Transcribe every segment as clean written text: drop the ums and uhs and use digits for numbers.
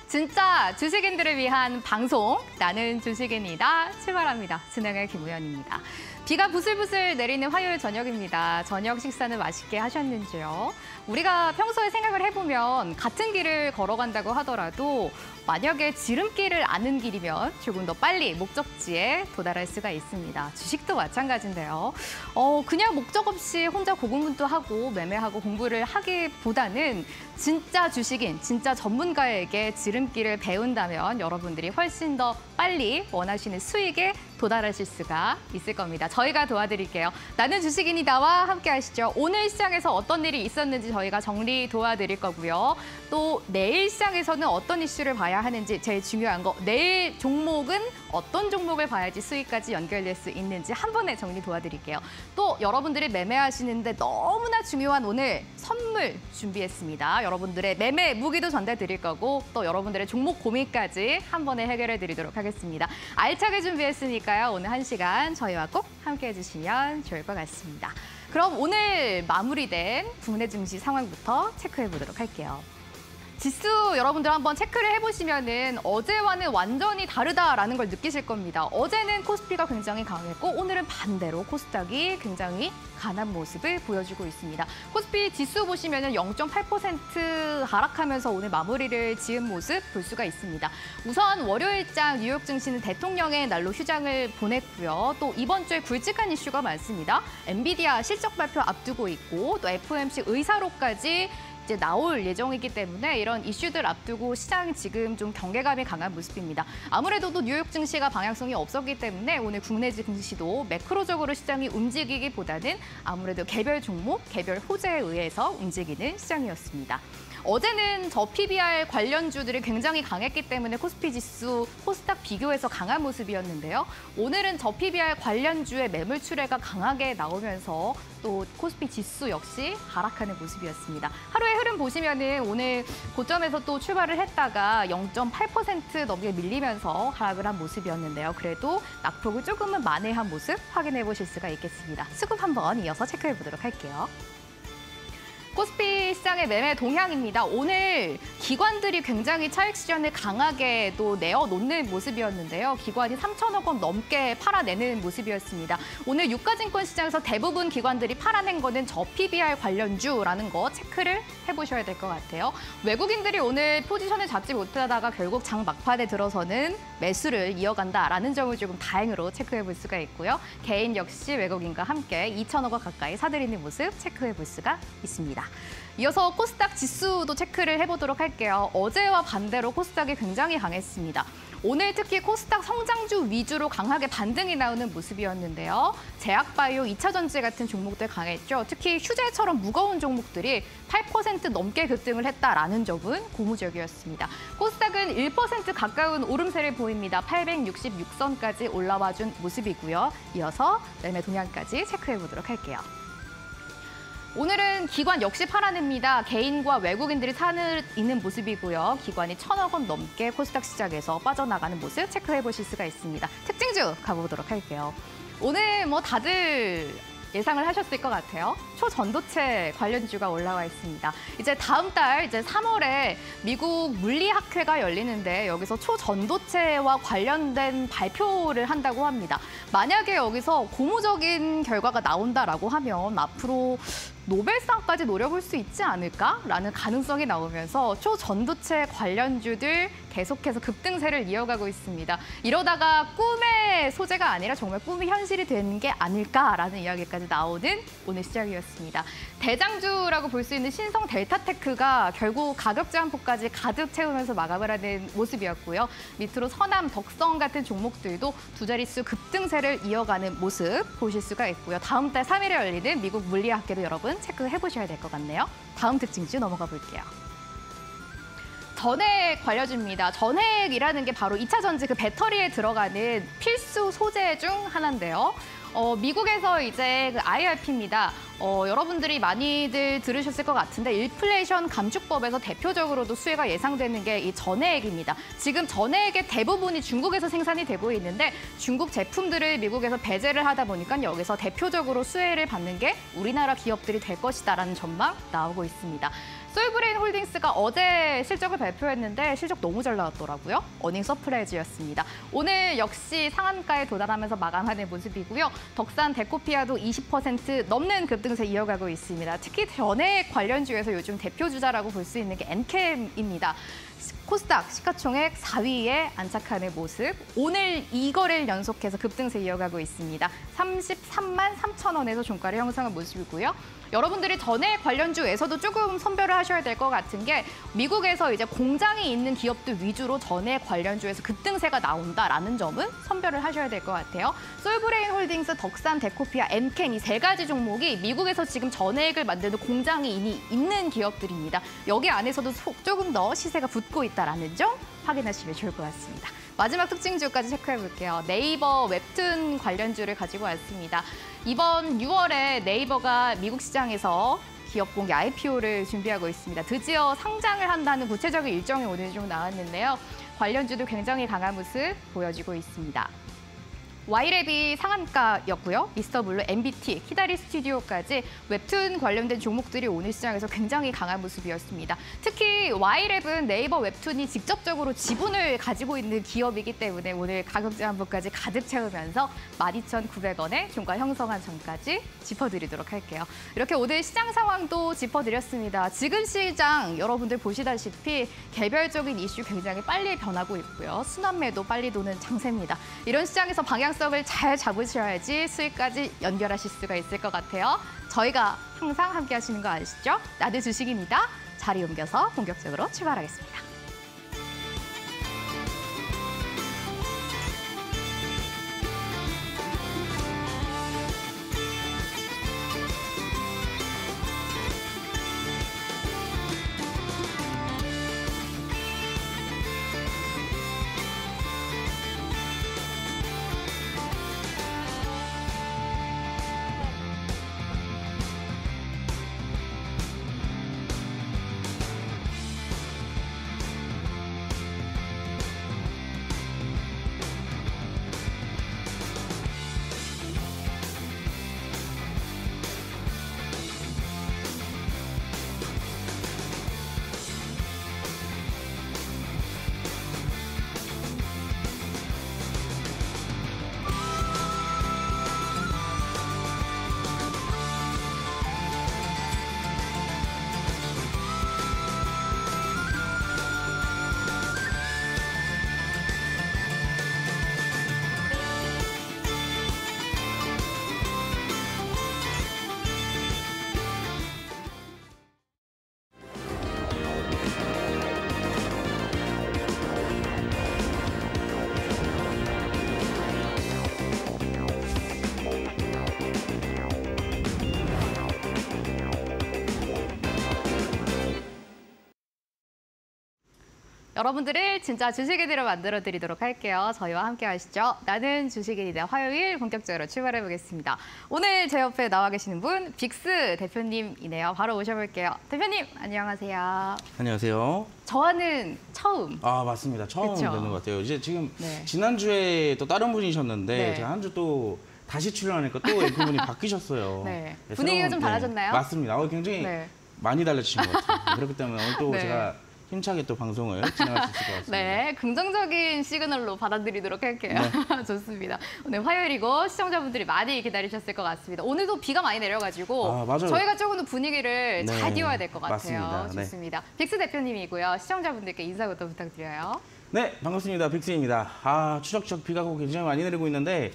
진짜 주식인들을 위한 방송, 나는 주식인이다 출발합니다. 진행의 김우연입니다. 비가 부슬부슬 내리는 화요일 저녁입니다. 저녁 식사는 맛있게 하셨는지요? 우리가 평소에 생각을 해보면 같은 길을 걸어간다고 하더라도 만약에 지름길을 아는 길이면 조금 더 빨리 목적지에 도달할 수가 있습니다. 주식도 마찬가지인데요. 그냥 목적 없이 혼자 고군분투하고 매매하고 공부를 하기보다는 진짜 주식인, 진짜 전문가에게 지름길을 배운다면 여러분들이 훨씬 더 빨리 원하시는 수익에 도달하실 수가 있을 겁니다. 저희가 도와드릴게요. 나는 주식인이다와 함께 하시죠. 오늘 시장에서 어떤 일이 있었는지 저희가 정리 도와드릴 거고요. 또 내일 시장에서는 어떤 이슈를 봐야 하는지 제일 중요한 거, 내일 종목은 어떤 종목을 봐야지 수익까지 연결될 수 있는지 한 번에 정리 도와드릴게요. 또 여러분들이 매매하시는데 너무나 중요한 오늘 선물 준비했습니다. 여러분들의 매매 무기도 전달드릴 거고 또 여러분들의 종목 고민까지 한 번에 해결해 드리도록 하겠습니다. 알차게 준비했으니까요. 오늘 1시간 저희와 꼭 함께 해주시면 좋을 것 같습니다. 그럼 오늘 마무리된 국내 증시 상황부터 체크해 보도록 할게요. 지수 여러분들 한번 체크를 해보시면은 어제와는 완전히 다르다라는 걸 느끼실 겁니다. 어제는 코스피가 굉장히 강했고 오늘은 반대로 코스닥이 굉장히 강한 모습을 보여주고 있습니다. 코스피 지수 보시면은 0.8% 하락하면서 오늘 마무리를 지은 모습 볼 수가 있습니다. 우선 월요일장 뉴욕 증시는 대통령의 날로 휴장을 보냈고요. 또 이번 주에 굵직한 이슈가 많습니다. 엔비디아 실적 발표 앞두고 있고 또 FOMC 의사록까지 이제 나올 예정이기 때문에 이런 이슈들 앞두고 시장이 지금 좀 경계감이 강한 모습입니다. 아무래도 또 뉴욕 증시가 방향성이 없었기 때문에 오늘 국내 증시도 매크로적으로 시장이 움직이기보다는 아무래도 개별 종목, 개별 호재에 의해서 움직이는 시장이었습니다. 어제는 저 PBR 관련주들이 굉장히 강했기 때문에 코스피 지수, 코스닥 비교해서 강한 모습이었는데요. 오늘은 저 PBR 관련주의 매물 출회가 강하게 나오면서 또 코스피 지수 역시 하락하는 모습이었습니다. 하루의 흐름 보시면은 오늘 고점에서 또 출발을 했다가 0.8% 넘게 밀리면서 하락을 한 모습이었는데요. 그래도 낙폭을 조금은 만회한 모습 확인해 보실 수가 있겠습니다. 수급 한번 이어서 체크해 보도록 할게요. 코스피 시장의 매매 동향입니다. 오늘 기관들이 굉장히 차익 실현을 강하게 또 내어놓는 모습이었는데요. 기관이 3천억 원 넘게 팔아내는 모습이었습니다. 오늘 유가증권 시장에서 대부분 기관들이 팔아낸 거는 저 PBR 관련주라는 거 체크를 해보셔야 될 것 같아요. 외국인들이 오늘 포지션을 잡지 못하다가 결국 장 막판에 들어서는 매수를 이어간다라는 점을 조금 다행으로 체크해 볼 수가 있고요. 개인 역시 외국인과 함께 2천억 원 가까이 사들이는 모습 체크해 볼 수가 있습니다. 이어서 코스닥 지수도 체크를 해보도록 할게요. 어제와 반대로 코스닥이 굉장히 강했습니다. 오늘 특히 코스닥 성장주 위주로 강하게 반등이 나오는 모습이었는데요. 제약바이오, 2차 전지 같은 종목들 강했죠. 특히 휴재처럼 무거운 종목들이 8% 넘게 급등을 했다라는 점은 고무적이었습니다. 코스닥은 1% 가까운 오름세를 보입니다. 866선까지 올라와준 모습이고요. 이어서 매매 동향까지 체크해 보도록 할게요. 오늘은 기관 역시 팔아냅니다. 개인과 외국인들이 사는 있는 모습이고요. 기관이 1,000억 원 넘게 코스닥 시장에서 빠져나가는 모습 체크해 보실 수가 있습니다. 특징주 가보도록 할게요. 오늘 뭐 다들 예상을 하셨을 것 같아요. 초전도체 관련주가 올라와 있습니다. 이제 다음 달 이제 3월에 미국 물리학회가 열리는데 여기서 초전도체와 관련된 발표를 한다고 합니다. 만약에 여기서 고무적인 결과가 나온다라고 하면 앞으로 노벨상까지 노려볼 수 있지 않을까라는 가능성이 나오면서 초전도체 관련주들 계속해서 급등세를 이어가고 있습니다. 이러다가 꿈의 소재가 아니라 정말 꿈이 현실이 되는 게 아닐까라는 이야기까지 나오는 오늘 시장이었습니다. 대장주라고 볼 수 있는 신성 델타테크가 결국 가격 제한폭까지 가득 채우면서 마감을 하는 모습이었고요. 밑으로 서남, 덕성 같은 종목들도 두 자릿수 급등세를 이어가는 모습 보실 수가 있고요. 다음 달 3일에 열리는 미국 물리학회도 여러분 체크해 보셔야 될 것 같네요. 다음 특징주 넘어가 볼게요. 전액 관련주입니다. 전액이라는 게 바로 2차 전지 그 배터리에 들어가는 필수 소재 중 하나인데요. 미국에서 이제 그 IRP입니다. 여러분들이 많이들 들으셨을 것 같은데 인플레이션 감축법에서 대표적으로도 수혜가 예상되는 게 이 전해액입니다. 지금 전해액의 대부분이 중국에서 생산이 되고 있는데 중국 제품들을 미국에서 배제를 하다 보니까 여기서 대표적으로 수혜를 받는 게 우리나라 기업들이 될 것이다라는 전망 나오고 있습니다. 솔브레인 홀딩스가 어제 실적을 발표했는데 실적 너무 잘 나왔더라고요. 어닝 서프라이즈였습니다. 오늘 역시 상한가에 도달하면서 마감하는 모습이고요. 덕산 데코피아도 20% 넘는 급등세 이어가고 있습니다. 특히 전액 관련주에서 요즘 대표 주자라고 볼 수 있는 게 엔캠입니다. 코스닥 시가총액 4위에 안착하는 모습. 오늘 2거래일 연속해서 급등세 이어가고 있습니다. 33만 3천 원에서 종가를 형성한 모습이고요. 여러분들이 전액 관련주에서도 조금 선별을 하셔야 될 것 같은 게 미국에서 이제 공장이 있는 기업들 위주로 전액 관련주에서 급등세가 나온다라는 점은 선별을 하셔야 될 것 같아요. 솔브레인 홀딩스, 덕산, 데코피아, 엔켄 이 세 가지 종목이 미국에서 지금 전액을 만드는 공장이 이미 있는 기업들입니다. 여기 안에서도 조금 더 시세가 붙고 있다라는 점 확인하시면 좋을 것 같습니다. 마지막 특징주까지 체크해볼게요. 네이버 웹툰 관련주를 가지고 왔습니다. 이번 6월에 네이버가 미국 시장에서 기업 공개 IPO를 준비하고 있습니다. 드디어 상장을 한다는 구체적인 일정이 오늘 좀 나왔는데요. 관련주도 굉장히 강한 모습 보여지고 있습니다. 와이랩이 상한가였고요. 미스터블루, MBT, 키다리 스튜디오까지 웹툰 관련된 종목들이 오늘 시장에서 굉장히 강한 모습이었습니다. 특히 와이랩은 네이버 웹툰이 직접적으로 지분을 가지고 있는 기업이기 때문에 오늘 가격 제한부까지 가득 채우면서 12,900원에 종가 형성한 점까지 짚어드리도록 할게요. 이렇게 오늘 시장 상황도 짚어드렸습니다. 지금 시장 여러분들 보시다시피 개별적인 이슈 굉장히 빨리 변하고 있고요. 순환매도 빨리 도는 장세입니다. 이런 시장에서 방향성을 잘 잡으셔야지 수익까지 연결하실 수가 있을 것 같아요. 저희가 항상 함께 하시는 거 아시죠? 나도 주식입니다. 자리 옮겨서 본격적으로 출발하겠습니다. 여러분들을 진짜 주식이들을 만들어드리도록 할게요. 저희와 함께 하시죠. 나는 주식인이다. 화요일 본격적으로 출발해보겠습니다. 오늘 제 옆에 나와 계시는 분 빅스 대표님이네요. 바로 모셔볼게요. 대표님 안녕하세요. 안녕하세요. 저와는 처음. 아 맞습니다. 처음 그쵸? 뵙는 것 같아요. 이제 지금 네. 지난주에 또 다른 분이셨는데 네. 제가 한 주 또 다시 출연하니까 또 그분이 바뀌셨어요. 네. 네, 분위기가 좀 달라졌나요? 맞습니다. 굉장히 네. 많이 달라지신 것 같아요. 그렇기 때문에 오늘 또 네. 제가 힘차게 또 방송을 진행할 수 있을 것 같습니다. 네, 긍정적인 시그널로 받아들이도록 할게요. 네. 좋습니다. 오늘 화요일이고 시청자분들이 많이 기다리셨을 것 같습니다. 오늘도 비가 많이 내려가지고 맞아요. 저희가 조금 더 분위기를 네, 잘 띄워야 될 것 같아요. 맞습니다. 네. 좋습니다. 빅스 대표님이고요. 시청자분들께 인사부터 부탁드려요. 네, 반갑습니다. 빅스입니다. 추적추적 비가 굉장히 많이 내리고 있는데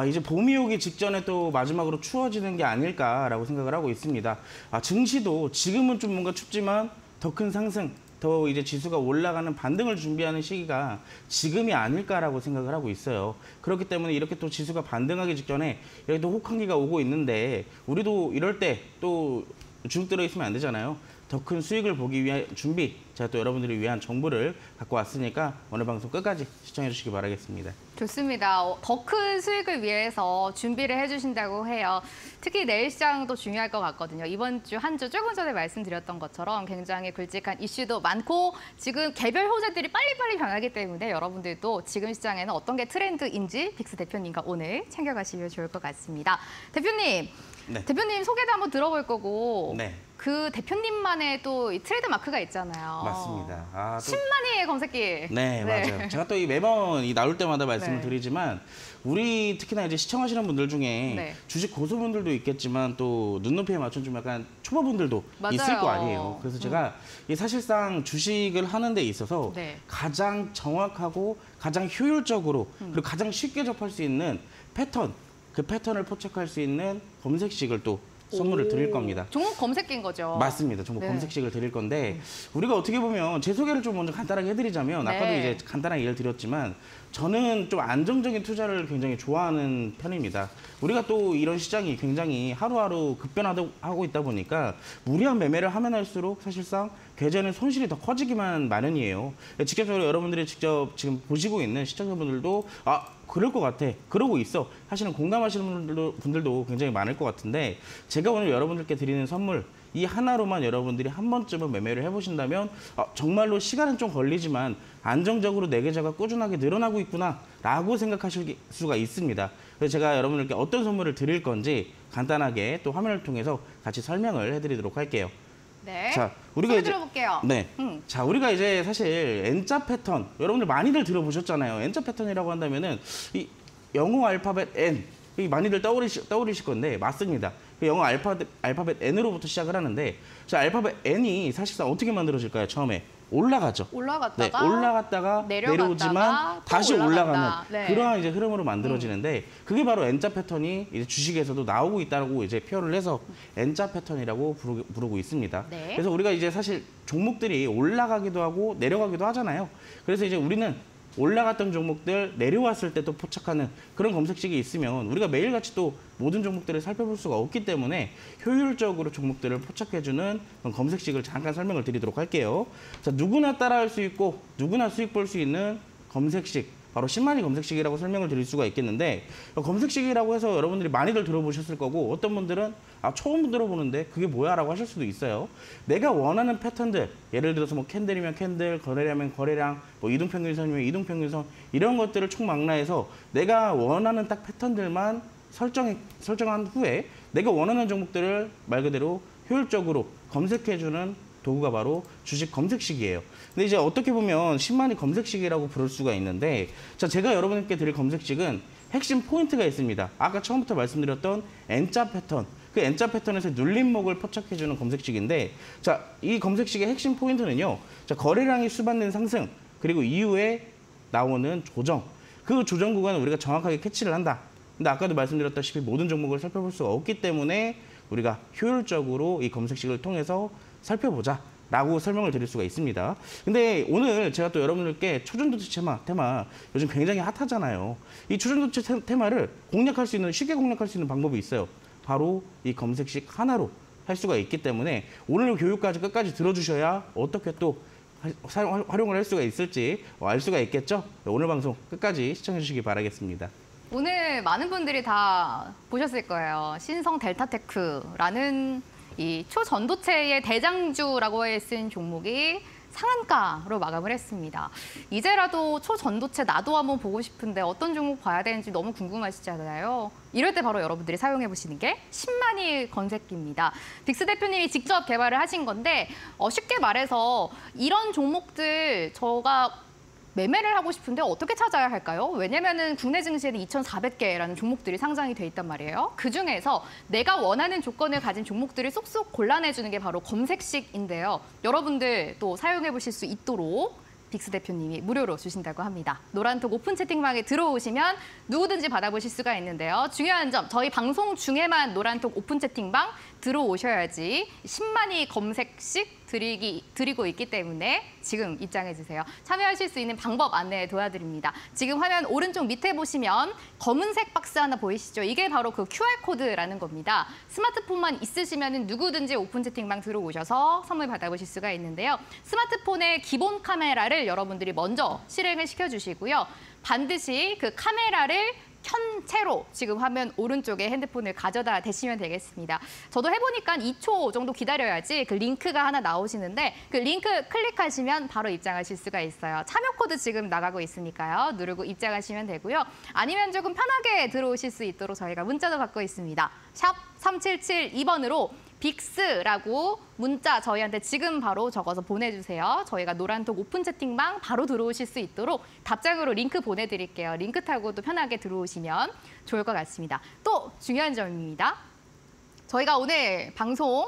이제 봄이 오기 직전에 또 마지막으로 추워지는 게 아닐까라고 생각을 하고 있습니다. 증시도 지금은 좀 뭔가 춥지만 더 큰 상승, 더 이제 지수가 올라가는 반등을 준비하는 시기가 지금이 아닐까라고 생각을 하고 있어요. 그렇기 때문에 이렇게 또 지수가 반등하기 직전에 이렇게 또 혹한기가 오고 있는데 우리도 이럴 때 또 주눅 들어 있으면 안 되잖아요. 더 큰 수익을 보기 위한 준비, 제가 또 여러분들을 위한 정보를 갖고 왔으니까 오늘 방송 끝까지 시청해 주시기 바라겠습니다. 좋습니다. 더 큰 수익을 위해서 준비를 해주신다고 해요. 특히 내일 시장도 중요할 것 같거든요. 이번 주 한 주 조금 전에 말씀드렸던 것처럼 굉장히 굵직한 이슈도 많고 지금 개별 호재들이 빨리빨리 변하기 때문에 여러분들도 지금 시장에는 어떤 게 트렌드인지 빅스 대표님과 오늘 챙겨가시면 좋을 것 같습니다. 대표님, 네. 대표님 소개도 한번 들어볼 거고 네. 그 대표님만의 또 이 트레이드 마크가 있잖아요. 맞습니다. 또... 10만위의 검색기. 네, 맞아요. 제가 또 매번 나올 때마다 말씀을 네. 드리지만 우리 특히나 이제 시청하시는 분들 중에 네. 주식 고수분들도 있겠지만 또 눈높이에 맞춘 좀 약간 초보분들도 맞아요. 있을 거 아니에요. 그래서 제가 이 사실상 주식을 하는 데 있어서 네. 가장 정확하고 가장 효율적으로 그리고 가장 쉽게 접할 수 있는 패턴, 그 패턴을 포착할 수 있는 검색식을 또 선물을 드릴 겁니다. 종목 검색기인 거죠. 맞습니다. 종목 네. 검색식을 드릴 건데 우리가 어떻게 보면 제 소개를 좀 먼저 간단하게 해드리자면 네. 아까도 이제 간단하게 예를 드렸지만 저는 좀 안정적인 투자를 굉장히 좋아하는 편입니다. 우리가 또 이런 시장이 굉장히 하루하루 급변하고 있다 보니까 무리한 매매를 하면 할수록 사실상 계좌는 손실이 더 커지기만 마련이에요. 직접적으로 여러분들이 직접 지금 보시고 있는 시청자분들도 그럴 것 같아, 그러고 있어 하시는 공감하시는 분들도 굉장히 많을 것 같은데 제가 오늘 여러분들께 드리는 선물 이 하나로만 여러분들이 한 번쯤은 매매를 해보신다면 정말로 시간은 좀 걸리지만 안정적으로 내 계좌가 꾸준하게 늘어나고 있구나 라고 생각하실 수가 있습니다. 그래서 제가 여러분들께 어떤 선물을 드릴 건지 간단하게 또 화면을 통해서 같이 설명을 해드리도록 할게요. 네. 자, 우리가 소개 이제 들어볼게요. 네. 자, 우리가 이제 사실 N자 패턴 여러분들 많이들 들어보셨잖아요. N자 패턴이라고 한다면은 이 영어 알파벳 N 이 많이들 떠오르실 건데 맞습니다. 그 영어 알파벳 N으로부터 시작을 하는데 자, 알파벳 N이 사실상 어떻게 만들어질까요? 처음에 올라가죠. 올라갔다가, 네, 올라갔다가 내려오지만 다시 올라가는 네. 그러한 이제 흐름으로 만들어지는데 그게 바로 N자 패턴이 이제 주식에서도 나오고 있다고 이제 표현을 해서 N자 패턴이라고 부르고 있습니다. 네. 그래서 우리가 이제 사실 종목들이 올라가기도 하고 내려가기도 하잖아요. 그래서 이제 우리는 올라갔던 종목들 내려왔을 때 또 포착하는 그런 검색식이 있으면 우리가 매일같이 또 모든 종목들을 살펴볼 수가 없기 때문에 효율적으로 종목들을 포착해주는 그런 검색식을 잠깐 설명을 드리도록 할게요. 자, 누구나 따라할 수 있고 누구나 수익 볼 수 있는 검색식 바로 10만위 검색식이라고 설명을 드릴 수가 있겠는데 검색식이라고 해서 여러분들이 많이들 들어보셨을 거고 어떤 분들은 처음 들어보는데 그게 뭐야 라고 하실 수도 있어요. 내가 원하는 패턴들 예를 들어서 뭐 캔들이면 캔들, 거래량이면 거래량, 뭐 이동평균선이면 이동평균선 이런 것들을 총망라해서 내가 원하는 딱 패턴들만 설정한 후에 내가 원하는 종목들을 말 그대로 효율적으로 검색해주는 도구가 바로 주식 검색식이에요. 근데 이제 어떻게 보면 10만위 검색식이라고 부를 수가 있는데 자, 제가 여러분께 드릴 검색식은 핵심 포인트가 있습니다. 아까 처음부터 말씀드렸던 N자 패턴 그 N자 패턴에서 눌림목을 포착해주는 검색식인데 자, 이 검색식의 핵심 포인트는요. 자, 거래량이 수반된 상승 그리고 이후에 나오는 조정 그 조정 구간을 우리가 정확하게 캐치를 한다. 근데 아까도 말씀드렸다시피 모든 종목을 살펴볼 수가 없기 때문에 우리가 효율적으로 이 검색식을 통해서 살펴보자 라고 설명을 드릴 수가 있습니다. 근데 오늘 제가 또 여러분들께 초전도체 테마 요즘 굉장히 핫하잖아요. 이 초전도체 테마를 쉽게 공략할 수 있는 방법이 있어요. 바로 이 검색식 하나로 할 수가 있기 때문에 오늘 교육까지 끝까지 들어주셔야 어떻게 또 활용을 할 수가 있을지 알 수가 있겠죠? 오늘 방송 끝까지 시청해 주시기 바라겠습니다. 오늘 많은 분들이 다 보셨을 거예요. 신성 델타테크라는 이 초전도체의 대장주라고 쓴 종목이 상한가로 마감을 했습니다. 이제라도 초전도체 나도 한번 보고 싶은데 어떤 종목 봐야 되는지 너무 궁금하시잖아요. 이럴 때 바로 여러분들이 사용해 보시는 게 10만위 검색기입니다. 빅스 대표님이 직접 개발을 하신 건데 쉽게 말해서 이런 종목들 제가 매매를 하고 싶은데 어떻게 찾아야 할까요? 왜냐면은 국내 증시에는 2,400개라는 종목들이 상장이 돼 있단 말이에요. 그중에서 내가 원하는 조건을 가진 종목들을 쏙쏙 골라내주는 게 바로 검색식인데요. 여러분들 또 사용해 보실 수 있도록 빅스 대표님이 무료로 주신다고 합니다. 노란톡 오픈 채팅방에 들어오시면 누구든지 받아보실 수가 있는데요. 중요한 점, 저희 방송 중에만 노란톡 오픈 채팅방 들어오셔야지 10만위 검색식 드리고 있기 때문에 지금 입장해주세요. 참여하실 수 있는 방법 안내 도와드립니다. 지금 화면 오른쪽 밑에 보시면 검은색 박스 하나 보이시죠? 이게 바로 그 QR코드라는 겁니다. 스마트폰만 있으시면 누구든지 오픈 채팅방 들어오셔서 선물 받아보실 수가 있는데요. 스마트폰의 기본 카메라를 여러분들이 먼저 실행을 시켜주시고요. 반드시 그 카메라를 켠 채로 지금 화면 오른쪽에 핸드폰을 가져다 대시면 되겠습니다. 저도 해보니까 2초 정도 기다려야지 그 링크가 하나 나오시는데 그 링크 클릭하시면 바로 입장하실 수가 있어요. 참여 코드 지금 나가고 있으니까요. 누르고 입장하시면 되고요. 아니면 조금 편하게 들어오실 수 있도록 저희가 문자도 받고 있습니다. 샵 3772번으로 빅스라고 문자 저희한테 지금 바로 적어서 보내주세요. 저희가 노란톡 오픈 채팅방 바로 들어오실 수 있도록 답장으로 링크 보내드릴게요. 링크 타고도 편하게 들어오시면 좋을 것 같습니다. 또 중요한 점입니다. 저희가 오늘 방송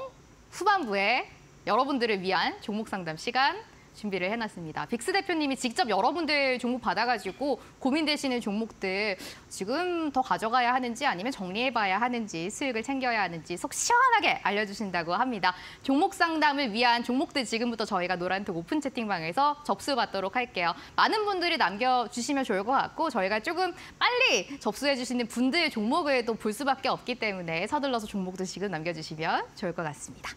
후반부에 여러분들을 위한 종목 상담 시간 준비를 해놨습니다. 빅스 대표님이 직접 여러분들 종목 받아가지고 고민되시는 종목들 지금 더 가져가야 하는지 아니면 정리해봐야 하는지 수익을 챙겨야 하는지 속 시원하게 알려주신다고 합니다. 종목 상담을 위한 종목들 지금부터 저희가 노란톡 오픈 채팅방에서 접수받도록 할게요. 많은 분들이 남겨주시면 좋을 것 같고 저희가 조금 빨리 접수해 주시는 분들 종목을 또 볼 수밖에 없기 때문에 서둘러서 종목도 지금 남겨주시면 좋을 것 같습니다.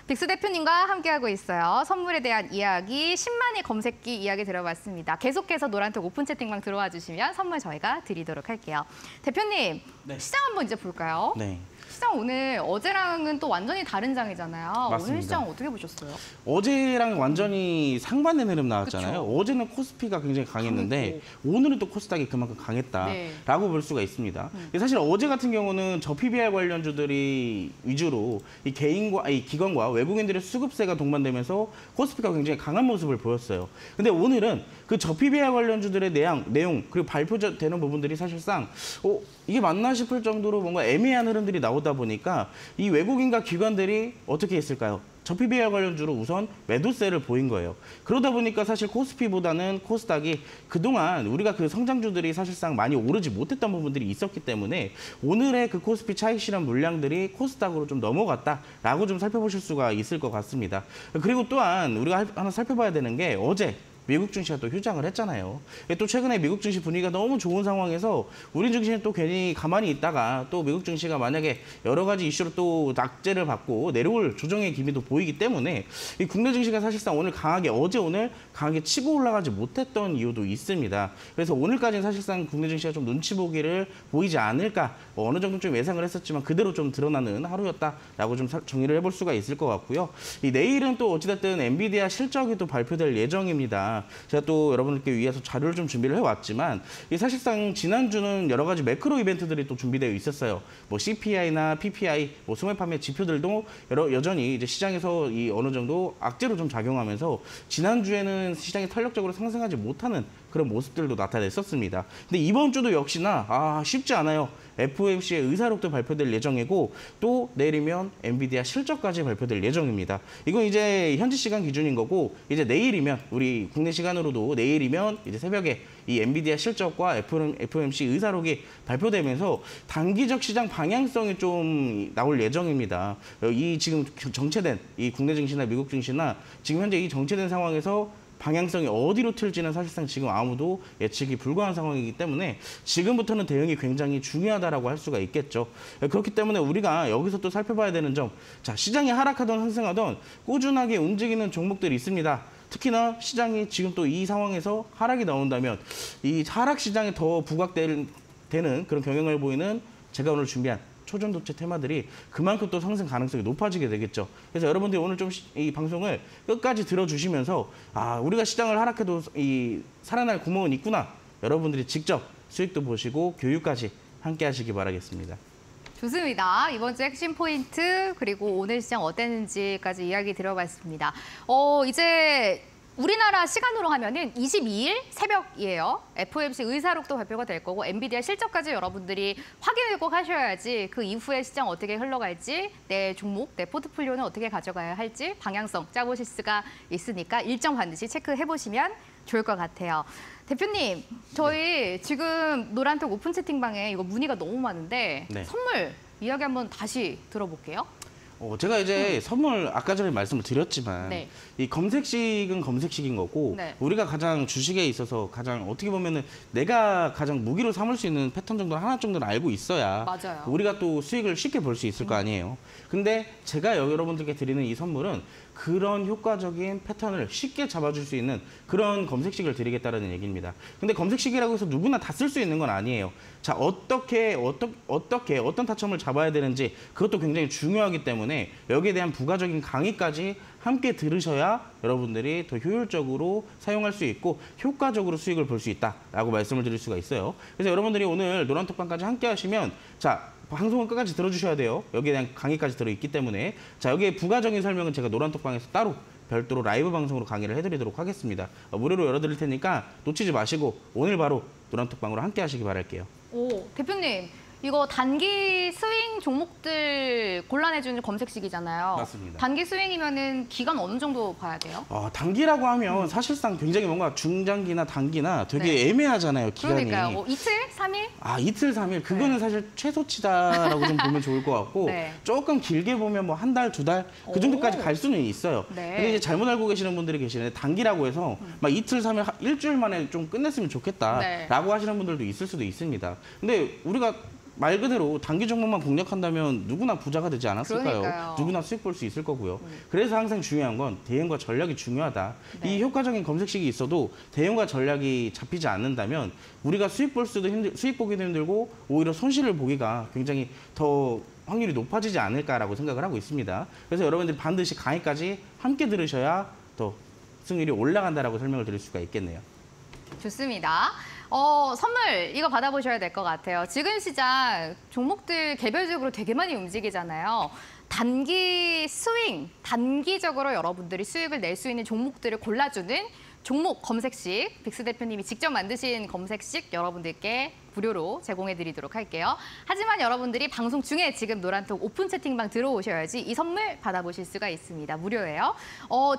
빅스 대표님과 함께하고 있어요. 선물에 대한 이야기, 10만의 검색기 이야기 들어봤습니다. 계속해서 노란톡 오픈 채팅방 들어와 주시면 선물 저희가 드리도록 할게요. 대표님, 네. 시장 한번 이제 볼까요? 네. 시장 오늘 어제랑은 또 완전히 다른 장이잖아요. 맞습니다. 오늘 시장 어떻게 보셨어요? 어제랑 완전히 상반된 흐름 나왔잖아요. 그쵸? 어제는 코스피가 굉장히 강했는데 오늘은 또 코스닥이 그만큼 강했다라고 볼 수가 있습니다. 사실 어제 같은 경우는 저 PBR 관련주들이 위주로 이 개인과 이 기관과 외국인들의 수급세가 동반되면서 코스피가 굉장히 강한 모습을 보였어요. 근데 오늘은 그 저 PBR 관련주들의 내용 그리고 발표되는 부분들이 사실상 이게 맞나 싶을 정도로 뭔가 애매한 흐름들이 나오다 보니까 이 외국인과 기관들이 어떻게 했을까요? 저 PBR 관련주로 우선 매도세를 보인 거예요. 그러다 보니까 사실 코스피보다는 코스닥이 그동안 우리가 그 성장주들이 사실상 많이 오르지 못했던 부분들이 있었기 때문에 오늘의 그 코스피 차익 실현 물량들이 코스닥으로 좀 넘어갔다라고 좀 살펴보실 수가 있을 것 같습니다. 그리고 또한 우리가 하나 살펴봐야 되는 게 어제 미국 증시가 또 휴장을 했잖아요. 또 최근에 미국 증시 분위기가 너무 좋은 상황에서 우리 증시는 또 괜히 가만히 있다가 또 미국 증시가 만약에 여러 가지 이슈로 또 낙제를 받고 내려올 조정의 기미도 보이기 때문에 이 국내 증시가 사실상 오늘 오늘 강하게 치고 올라가지 못했던 이유도 있습니다. 그래서 오늘까지는 사실상 국내 증시가 좀 눈치 보기를 보이지 않을까 어느 정도 좀 예상을 했었지만 그대로 좀 드러나는 하루였다라고 좀 정리를 해볼 수가 있을 것 같고요. 이 내일은 또 어찌됐든 엔비디아 실적이 또 발표될 예정입니다. 제가 또 여러분들께 위해서 자료를 좀 준비를 해왔지만 이 사실상 지난주는 여러 가지 매크로 이벤트들이 또 준비되어 있었어요. 뭐 CPI나 PPI, 뭐 소매 판매 지표들도 여전히 이제 시장에서 이 어느 정도 악재로 좀 작용하면서 지난주에는 시장이 탄력적으로 상승하지 못하는 그런 모습들도 나타냈었습니다. 근데 이번 주도 역시나 쉽지 않아요. FOMC의 의사록도 발표될 예정이고 또 내일이면 엔비디아 실적까지 발표될 예정입니다. 이건 이제 현지 시간 기준인 거고 이제 내일이면 우리 국내 시간으로도 내일이면 이제 새벽에 이 엔비디아 실적과 FOMC 의사록이 발표되면서 단기적 시장 방향성이 좀 나올 예정입니다. 이 지금 정체된 이 국내 증시나 미국 증시나 지금 현재 이 정체된 상황에서 방향성이 어디로 틀지는 사실상 지금 아무도 예측이 불가한 상황이기 때문에 지금부터는 대응이 굉장히 중요하다라고 할 수가 있겠죠. 그렇기 때문에 우리가 여기서 또 살펴봐야 되는 점, 자, 시장이 하락하던 상승하던 꾸준하게 움직이는 종목들이 있습니다. 특히나 시장이 지금 또 이 상황에서 하락이 나온다면 이 하락 시장에 더 부각되는 그런 경향을 보이는 제가 오늘 준비한 초전도체 테마들이 그만큼 또 상승 가능성이 높아지게 되겠죠. 그래서 여러분들이 오늘 좀 이 방송을 끝까지 들어주시면서 우리가 시장을 하락해도 이 살아날 구멍은 있구나. 여러분들이 직접 수익도 보시고 교육까지 함께 하시기 바라겠습니다. 좋습니다. 이번 주 핵심 포인트 그리고 오늘 시장 어땠는지까지 이야기 들어봤습니다. 이제 우리나라 시간으로 하면은 22일 새벽이에요. FOMC 의사록도 발표가 될 거고 엔비디아 실적까지 여러분들이 확인을 꼭 하셔야지 그 이후에 시장 어떻게 흘러갈지 내 종목, 내 포트폴리오는 어떻게 가져가야 할지 방향성 짜보실 수가 있으니까 일정 반드시 체크해보시면 좋을 것 같아요. 대표님, 저희 지금 노란톡 오픈 채팅방에 이거 문의가 너무 많은데 선물 이야기 한번 다시 들어볼게요. 제가 이제 선물 아까 전에 말씀을 드렸지만 이 검색식은 검색식인 거고 우리가 가장 주식에 있어서 가장 어떻게 보면은 내가 가장 무기로 삼을 수 있는 패턴 정도는 하나 정도는 알고 있어야 우리가 또 수익을 쉽게 볼 수 있을 거 아니에요. 근데 제가 여러분들께 드리는 이 선물은 그런 효과적인 패턴을 쉽게 잡아줄 수 있는 그런 검색식을 드리겠다는 얘기입니다. 근데 검색식이라고 해서 누구나 다 쓸 수 있는 건 아니에요. 자, 어떤 타점을 잡아야 되는지 그것도 굉장히 중요하기 때문에 여기에 대한 부가적인 강의까지 함께 들으셔야 여러분들이 더 효율적으로 사용할 수 있고 효과적으로 수익을 볼 수 있다라고 말씀을 드릴 수가 있어요. 그래서 여러분들이 오늘 노란톡방까지 함께 하시면 자, 방송을 끝까지 들어주셔야 돼요. 여기에 대한 강의까지 들어있기 때문에. 자, 여기에 부가적인 설명은 제가 노란톡방에서 따로 별도로 라이브 방송으로 강의를 해드리도록 하겠습니다. 무료로 열어드릴 테니까 놓치지 마시고 오늘 바로 노란톡방으로 함께 하시기 바랄게요. 오, 대표님. 이거 단기 스윙 종목들 골라내주는 검색식이잖아요. 맞습니다. 단기 스윙이면은 기간 어느 정도 봐야 돼요? 단기라고 하면 사실상 굉장히 뭔가 중장기나 단기나 되게 네. 애매하잖아요, 기간이. 그러니까요. 뭐 이틀? 3일? 이틀, 3일. 그거는 네. 사실 최소치다라고 좀 보면 좋을 것 같고 네. 조금 길게 보면 뭐 한 달, 2달 그 정도까지 갈 수는 있어요. 네. 근데 이제 잘못 알고 계시는 분들이 계시는데 단기라고 해서 막 이틀, 3일, 일주일 만에 좀 끝냈으면 좋겠다라고 네. 하시는 분들도 있을 수도 있습니다. 근데 우리가 말 그대로 단기 종목만 공략한다면 누구나 부자가 되지 않았을까요? 그러니까요. 누구나 수익 볼 수 있을 거고요. 그래서 항상 중요한 건 대응과 전략이 중요하다. 네. 이 효과적인 검색식이 있어도 대응과 전략이 잡히지 않는다면 우리가 수익 보기도 힘들고 오히려 손실을 보기가 굉장히 더 확률이 높아지지 않을까라고 생각을 하고 있습니다. 그래서 여러분들이 반드시 강의까지 함께 들으셔야 더 승률이 올라간다라고 설명을 드릴 수가 있겠네요. 좋습니다. 선물 이거 받아보셔야 될 것 같아요. 지금 시장 종목들 개별적으로 되게 많이 움직이잖아요. 단기 스윙, 단기적으로 여러분들이 수익을 낼 수 있는 종목들을 골라주는 종목 검색식, 빅스 대표님이 직접 만드신 검색식 여러분들께 무료로 제공해드리도록 할게요. 하지만 여러분들이 방송 중에 지금 노란톡 오픈 채팅방 들어오셔야지 이 선물 받아보실 수가 있습니다. 무료예요.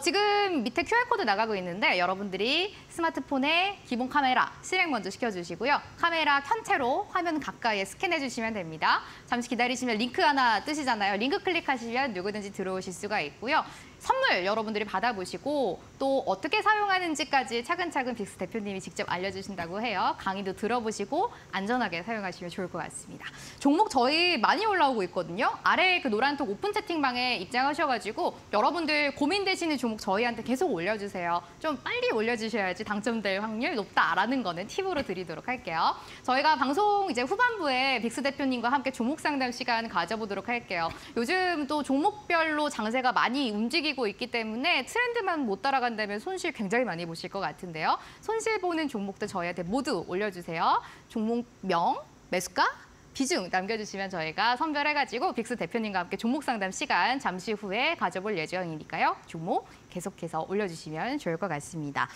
지금 밑에 QR코드 나가고 있는데 여러분들이 스마트폰에 기본 카메라 실행 먼저 시켜주시고요. 카메라 켠 채로 화면 가까이에 스캔해주시면 됩니다. 잠시 기다리시면 링크 하나 뜨시잖아요. 링크 클릭하시면 누구든지 들어오실 수가 있고요. 선물 여러분들이 받아보시고 또 어떻게 사용하는지까지 차근차근 빅스 대표님이 직접 알려주신다고 해요. 강의도 들어보시고 안전하게 사용하시면 좋을 것 같습니다. 종목 저희 많이 올라오고 있거든요. 아래 그 노란톡 오픈 채팅방에 입장하셔가지고 여러분들 고민되시는 종목 저희한테 계속 올려주세요. 좀 빨리 올려주셔야지 당첨될 확률 높다라는 거는 팁으로 드리도록 할게요. 저희가 방송 이제 후반부에 빅스 대표님과 함께 종목 상담 시간 가져보도록 할게요. 요즘 또 종목별로 장세가 많이 움직이고 있기 때문에 트렌드만 못 따라간다면 손실 굉장히 많이 보실 것 같은데요. 손실 보는 종목들 저희한테 모두 올려주세요. 종목명, 매수가, 비중 남겨주시면 저희가 선별해가지고 빅스 대표님과 함께 종목 상담 시간 잠시 후에 가져볼 예정이니까요. 종목 계속해서 올려주시면 좋을 것 같습니다.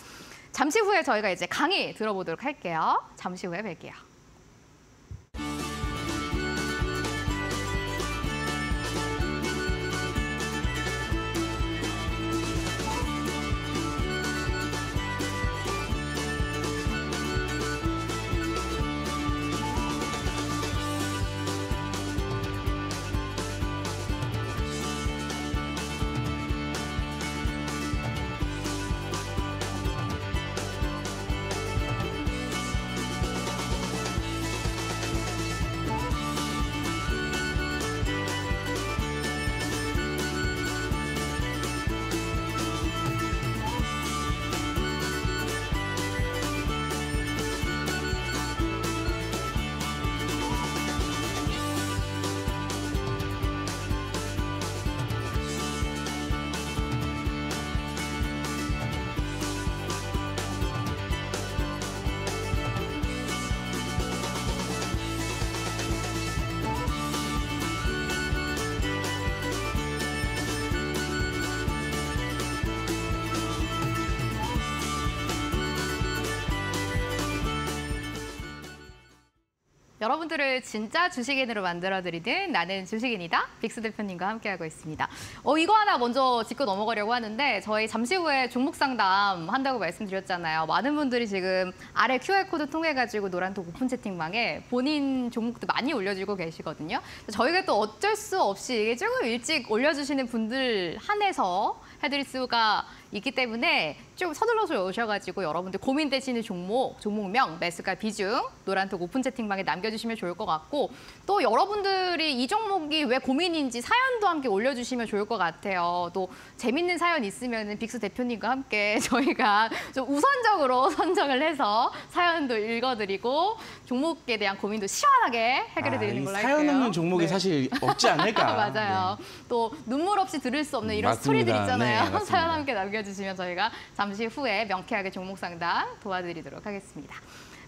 잠시 후에 저희가 이제 강의 들어보도록 할게요. 잠시 후에 뵐게요. 여러분들을 진짜 주식인으로 만들어드리는 나는 주식인이다. 빅스 대표님과 함께하고 있습니다. 이거 하나 먼저 짚고 넘어가려고 하는데 저희 잠시 후에 종목 상담 한다고 말씀드렸잖아요. 많은 분들이 지금 아래 QR코드 통해가지고 노란톡 오픈 채팅방에 본인 종목도 많이 올려주고 계시거든요. 저희가 또 어쩔 수 없이 이게 조금 일찍 올려주시는 분들 한해서 해드릴 수가 있기 때문에 좀 서둘러서 오셔가지고 여러분들 고민되시는 종목, 종목명, 매수가 비중 노란톡 오픈 채팅방에 남겨주시면 좋을 것 같고 또 여러분들이 이 종목이 왜 고민인지 사연도 함께 올려주시면 좋을 것 같아요. 또 재밌는 사연 있으면 빅스 대표님과 함께 저희가 좀 우선적으로 선정을 해서 사연도 읽어드리고 종목에 대한 고민도 시원하게 해결해드리는 걸로 할게요. 사연 없는 종목이 네. 사실 없지 않을까. 맞아요. 네. 또 눈물 없이 들을 수 없는 이런 맞습니다. 스토리들 있잖아요. 네, 맞습니다. 사연 함께 남겨주시면 저희가 잠시 후에 명쾌하게 종목 상담 도와드리도록 하겠습니다.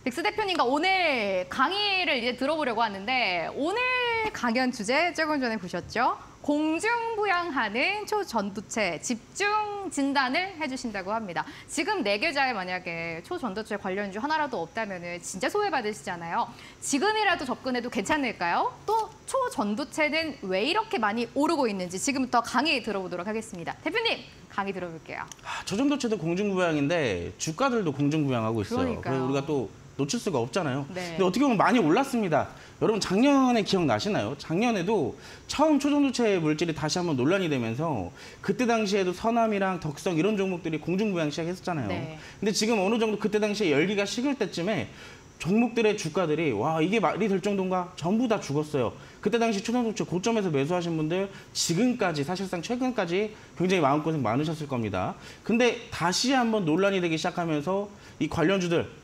빅스 대표님과 오늘 강의를 이제 들어보려고 하는데 오늘 오늘 강연 주제 조금 전에 보셨죠? 공중부양하는 초전도체 집중 진단을 해주신다고 합니다. 지금 내 계좌에 만약에 초전도체 관련주 하나라도 없다면 진짜 소외받으시잖아요. 지금이라도 접근해도 괜찮을까요? 또 초전도체는 왜 이렇게 많이 오르고 있는지 지금부터 강의 들어보도록 하겠습니다. 대표님, 강의 들어볼게요. 초전도체도 공중부양인데 주가들도 공중부양하고 있어요. 그러니까요. 그래서 우리가 또 놓칠 수가 없잖아요. 네. 근데 어떻게 보면 많이 올랐습니다. 여러분 작년에 기억나시나요? 작년에도 처음 초전도체 물질이 다시 한번 논란이 되면서 그때 당시에도 서남이랑 덕성 이런 종목들이 공중부양 시작했었잖아요. 네. 근데 지금 어느 정도 그때 당시에 열기가 식을 때쯤에 종목들의 주가들이 와 이게 말이 될 정도인가? 전부 다 죽었어요. 그때 당시 초전도체 고점에서 매수하신 분들 지금까지 사실상 최근까지 굉장히 마음고생 많으셨을 겁니다. 근데 다시 한번 논란이 되기 시작하면서 이 관련주들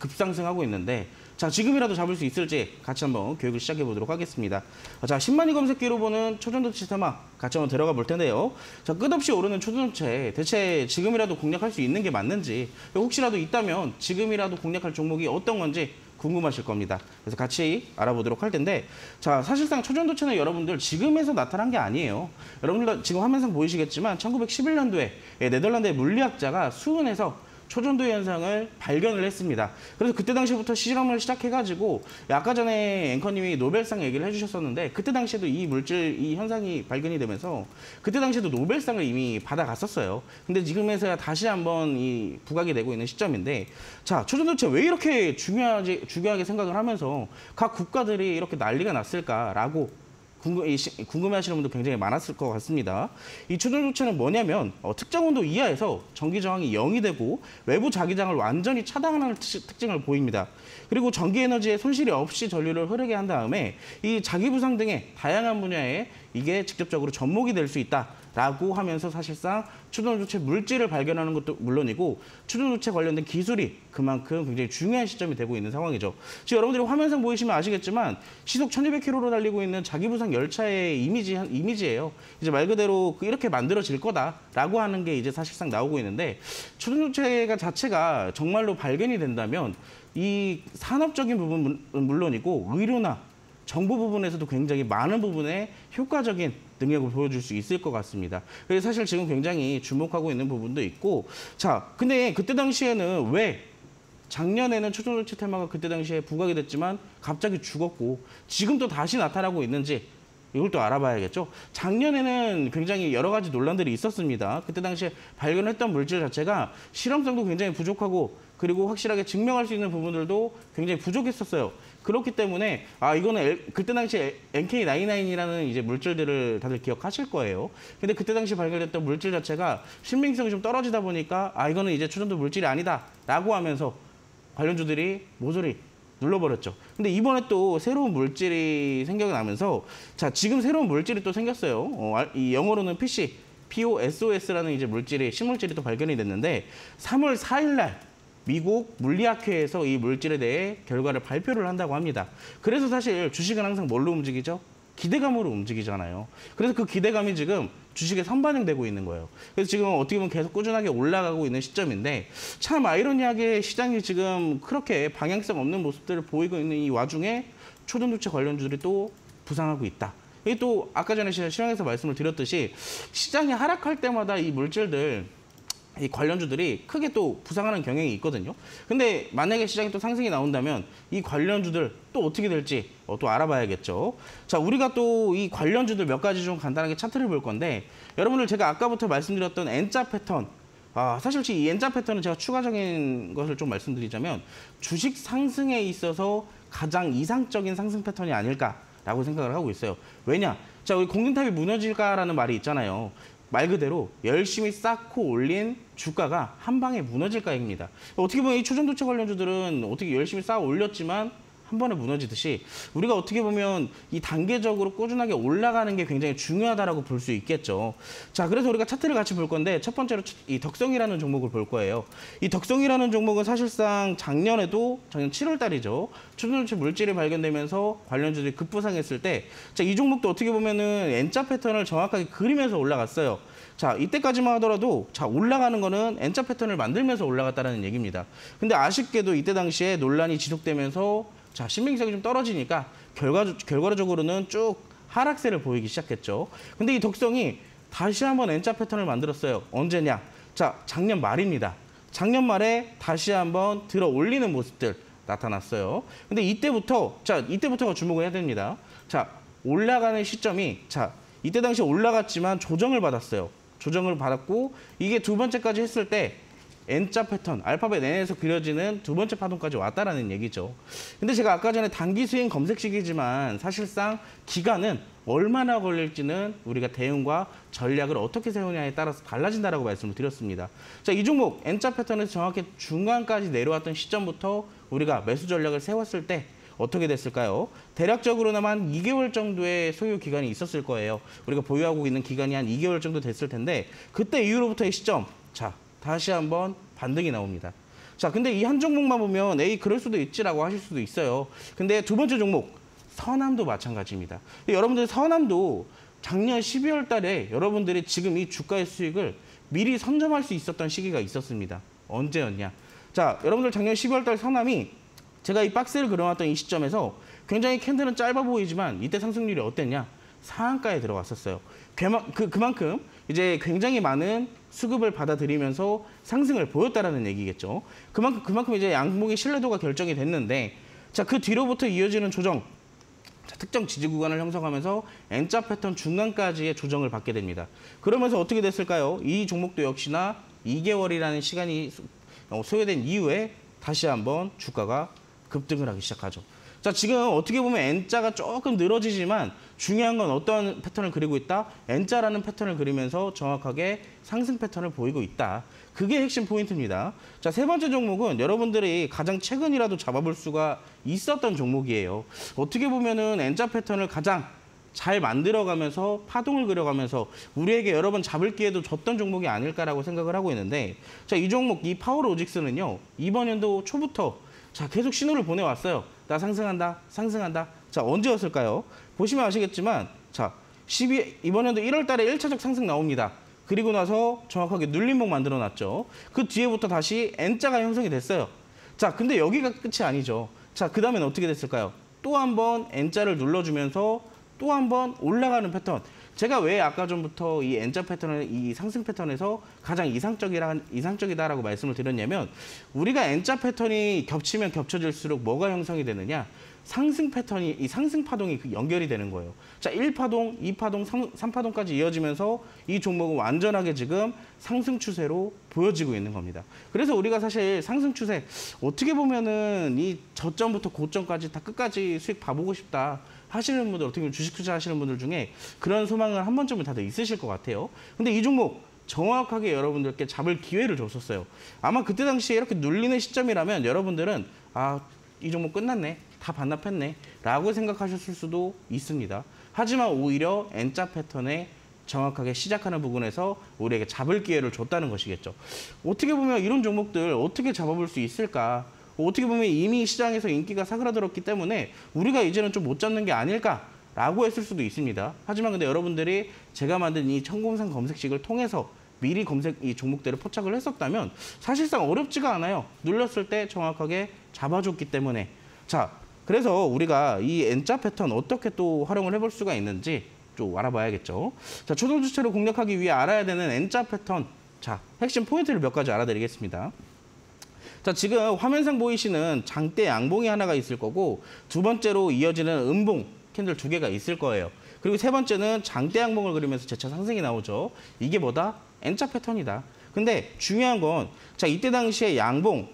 급상승하고 있는데 자 지금이라도 잡을 수 있을지 같이 한번 교육을 시작해 보도록 하겠습니다. 자 10만위 검색기로 보는 초전도체 테마 같이 한번 들어가 볼 텐데요. 자 끝없이 오르는 초전도체 대체 지금이라도 공략할 수 있는 게 맞는지 혹시라도 있다면 지금이라도 공략할 종목이 어떤 건지 궁금하실 겁니다. 그래서 같이 알아보도록 할 텐데 자 사실상 초전도체는 여러분들 지금에서 나타난 게 아니에요. 여러분들 지금 화면상 보이시겠지만 1911년도에 네덜란드의 물리학자가 수은에서 초전도 현상을 발견을 했습니다. 그래서 그때 당시부터 실험을 시작해가지고 아까 전에 앵커님이 노벨상 얘기를 해주셨었는데 그때 당시에도 이 물질, 이 현상이 발견이 되면서 그때 당시에도 노벨상을 이미 받아갔었어요. 근데 지금에서야 다시 한번 이 부각이 되고 있는 시점인데 자 초전도체 왜 이렇게 중요하게 생각을 하면서 각 국가들이 이렇게 난리가 났을까라고 궁금해하시는 분도 굉장히 많았을 것 같습니다. 이 초전도체는 뭐냐면 특정 온도 이하에서 전기 저항이 0이 되고 외부 자기장을 완전히 차단하는 특징을 보입니다. 그리고 전기 에너지의 손실이 없이 전류를 흐르게 한 다음에 이 자기부상 등의 다양한 분야에 이게 직접적으로 접목이 될 수 있다라고 하면서 사실상 초전도체 물질을 발견하는 것도 물론이고 초전도체 관련된 기술이 그만큼 굉장히 중요한 시점이 되고 있는 상황이죠. 지금 여러분들이 화면상 보이시면 아시겠지만 시속 1200km로 달리고 있는 자기부상 열차의 이미지예요. 이제 말 그대로 이렇게 만들어질 거다라고 하는 게 이제 사실상 나오고 있는데 초전도체 자체가 정말로 발견이 된다면 이 산업적인 부분은 물론이고 의료나 정보 부분에서도 굉장히 많은 부분에 효과적인 능력을 보여줄 수 있을 것 같습니다. 그래서 사실 지금 굉장히 주목하고 있는 부분도 있고 자, 근데 그때 당시에는 왜 작년에는 초전도체 테마가 그때 당시에 부각이 됐지만 갑자기 죽었고 지금 또 다시 나타나고 있는지 이걸 또 알아봐야겠죠. 작년에는 굉장히 여러 가지 논란들이 있었습니다. 그때 당시에 발견했던 물질 자체가 실험성도 굉장히 부족하고 그리고 확실하게 증명할 수 있는 부분들도 굉장히 부족했었어요. 그렇기 때문에 이거는 그때 당시에 NK99이라는 이제 물질들을 다들 기억하실 거예요. 근데 그때 당시 발견됐던 물질 자체가 신빙성이 좀 떨어지다 보니까 이거는 이제 초전도 물질이 아니다라고 하면서 관련주들이 모조리 눌러버렸죠. 근데 이번에 또 새로운 물질이 생겨나면서 자 지금 새로운 물질이 또 생겼어요. 이 영어로는 POSOS라는 이제 물질이 신물질이 또 발견이 됐는데 3월 4일 날 미국 물리학회에서 이 물질에 대해 결과를 발표를 한다고 합니다. 그래서 사실 주식은 항상 뭘로 움직이죠? 기대감으로 움직이잖아요. 그래서 그 기대감이 지금 주식에 선반영되고 있는 거예요. 그래서 지금 어떻게 보면 계속 꾸준하게 올라가고 있는 시점인데 참 아이러니하게 시장이 지금 그렇게 방향성 없는 모습들을 보이고 있는 이 와중에 초전도체 관련주들이 또 부상하고 있다. 이게 또 아까 전에 시황에서 말씀을 드렸듯이 시장이 하락할 때마다 이 물질들 이 관련주들이 크게 또 부상하는 경향이 있거든요. 근데 만약에 시장이 또 상승이 나온다면 이 관련주들 또 어떻게 될지 또 알아봐야겠죠. 자, 우리가 또 이 관련주들 몇 가지 좀 간단하게 차트를 볼 건데 여러분들 제가 아까부터 말씀드렸던 N자 패턴 사실 이 N자 패턴은 제가 추가적인 것을 좀 말씀드리자면 주식 상승에 있어서 가장 이상적인 상승 패턴이 아닐까라고 생각을 하고 있어요. 왜냐? 자, 우리 공든탑이 무너질까라는 말이 있잖아요. 말 그대로 열심히 쌓고 올린 주가가 한 방에 무너질까입니다. 어떻게 보면 이 초전도체 관련주들은 어떻게 열심히 쌓아 올렸지만 한 번에 무너지듯이 우리가 어떻게 보면 이 단계적으로 꾸준하게 올라가는 게 굉장히 중요하다라고 볼 수 있겠죠. 자, 그래서 우리가 차트를 같이 볼 건데 첫 번째로 이 덕성이라는 종목을 볼 거예요. 이 덕성이라는 종목은 사실상 작년 7월 달이죠. 초전도체 물질이 발견되면서 관련주들이 급부상했을 때 자, 이 종목도 어떻게 보면은 N자 패턴을 정확하게 그리면서 올라갔어요. 자, 이때까지만 하더라도 자, 올라가는 거는 N자 패턴을 만들면서 올라갔다는 얘기입니다. 근데 아쉽게도 이때 당시에 논란이 지속되면서 자, 신빙성이 좀 떨어지니까 결과적으로는 쭉 하락세를 보이기 시작했죠. 근데 이 독성이 다시 한번 N자 패턴을 만들었어요. 언제냐? 자, 작년 말입니다. 작년 말에 다시 한번 들어 올리는 모습들 나타났어요. 근데 이때부터가 주목을 해야 됩니다. 자, 올라가는 시점이, 자, 이때 당시 올라갔지만 조정을 받았어요. 조정을 받았고, 이게 두 번째까지 했을 때 N자 패턴, 알파벳 N에서 그려지는 두 번째 파동까지 왔다라는 얘기죠. 근데 제가 아까 전에 단기 스윙 검색식이지만 사실상 기간은 얼마나 걸릴지는 우리가 대응과 전략을 어떻게 세우냐에 따라서 달라진다라고 말씀을 드렸습니다. 자, 이 종목 N자 패턴에서 정확히 중간까지 내려왔던 시점부터 우리가 매수 전략을 세웠을 때 어떻게 됐을까요? 대략적으로나마 한 2개월 정도의 소요 기간이 있었을 거예요. 우리가 보유하고 있는 기간이 한 2개월 정도 됐을 텐데 그때 이후로부터의 시점, 자, 다시 한번 반등이 나옵니다. 자, 근데 이 한 종목만 보면 에이, 그럴 수도 있지라고 하실 수도 있어요. 근데 두 번째 종목, 서남도 마찬가지입니다. 여러분들 서남도 작년 12월 달에 여러분들이 지금 이 주가의 수익을 미리 선점할 수 있었던 시기가 있었습니다. 언제였냐? 자, 여러분들 작년 12월 달 서남이 제가 이 박스를 그려놨던 이 시점에서 굉장히 캔들은 짧아 보이지만 이때 상승률이 어땠냐? 상한가에 들어갔었어요. 그만큼 이제 굉장히 많은 수급을 받아들이면서 상승을 보였다라는 얘기겠죠. 그만큼 이제 양봉의 신뢰도가 결정이 됐는데, 자, 그 뒤로부터 이어지는 조정, 자, 특정 지지 구간을 형성하면서 N자 패턴 중간까지의 조정을 받게 됩니다. 그러면서 어떻게 됐을까요? 이 종목도 역시나 2개월이라는 시간이 소요된 이후에 다시 한번 주가가 급등을 하기 시작하죠. 자, 지금 어떻게 보면 N자가 조금 늘어지지만 중요한 건 어떤 패턴을 그리고 있다? N자라는 패턴을 그리면서 정확하게 상승 패턴을 보이고 있다. 그게 핵심 포인트입니다. 자, 세 번째 종목은 여러분들이 가장 최근이라도 잡아볼 수가 있었던 종목이에요. 어떻게 보면은 N자 패턴을 가장 잘 만들어가면서 파동을 그려가면서 우리에게 여러 번 잡을 기회도 줬던 종목이 아닐까라고 생각을 하고 있는데, 자, 이 종목, 이 파워로직스는요, 이번 연도 초부터 자, 계속 신호를 보내왔어요. 나 상승한다, 상승한다. 자, 언제였을까요? 보시면 아시겠지만, 자, 이번 연도 1월 달에 1차적 상승 나옵니다. 그리고 나서 정확하게 눌림목 만들어놨죠. 그 뒤에부터 다시 N자가 형성이 됐어요. 자, 근데 여기가 끝이 아니죠. 자, 그 다음엔 어떻게 됐을까요? 또 한 번 N자를 눌러주면서 또 한 번 올라가는 패턴. 제가 왜 아까 전부터 이 N자 패턴을 이 상승 패턴에서 가장 이상적이다라고 말씀을 드렸냐면, 우리가 N자 패턴이 겹치면 겹쳐질수록 뭐가 형성이 되느냐? 상승 패턴이, 이 상승 파동이 연결이 되는 거예요. 자, 1파동, 2파동, 3파동까지 이어지면서 이 종목은 완전하게 지금 상승 추세로 보여지고 있는 겁니다. 그래서 우리가 사실 상승 추세, 어떻게 보면은 이 저점부터 고점까지 다 끝까지 수익 봐보고 싶다 하시는 분들, 어떻게 보면 주식 투자하시는 분들 중에 그런 소망을 한 번쯤은 다들 있으실 것 같아요. 근데 이 종목 정확하게 여러분들께 잡을 기회를 줬었어요. 아마 그때 당시에 이렇게 눌리는 시점이라면 여러분들은 아, 이 종목 끝났네, 다 반납했네 라고 생각하셨을 수도 있습니다. 하지만 오히려 N자 패턴에 정확하게 시작하는 부분에서 우리에게 잡을 기회를 줬다는 것이겠죠. 어떻게 보면 이런 종목들 어떻게 잡아볼 수 있을까? 어떻게 보면 이미 시장에서 인기가 사그라들었기 때문에 우리가 이제는 좀 못 잡는 게 아닐까라고 했을 수도 있습니다. 하지만 근데 여러분들이 제가 만든 이 천공산 검색식을 통해서 미리 이 종목들을 포착을 했었다면 사실상 어렵지가 않아요. 눌렀을 때 정확하게 잡아줬기 때문에. 자, 그래서 우리가 이 N자 패턴 어떻게 또 활용을 해볼 수가 있는지 좀 알아봐야겠죠. 자, 초동 주체를 공략하기 위해 알아야 되는 N자 패턴. 자, 핵심 포인트를 몇 가지 알아드리겠습니다. 자, 지금 화면상 보이시는 장대 양봉이 하나가 있을 거고, 두 번째로 이어지는 음봉 캔들 두 개가 있을 거예요. 그리고 세 번째는 장대 양봉을 그리면서 재차 상승이 나오죠. 이게 뭐다? N자 패턴이다. 근데 중요한 건, 자, 이때 당시에 양봉,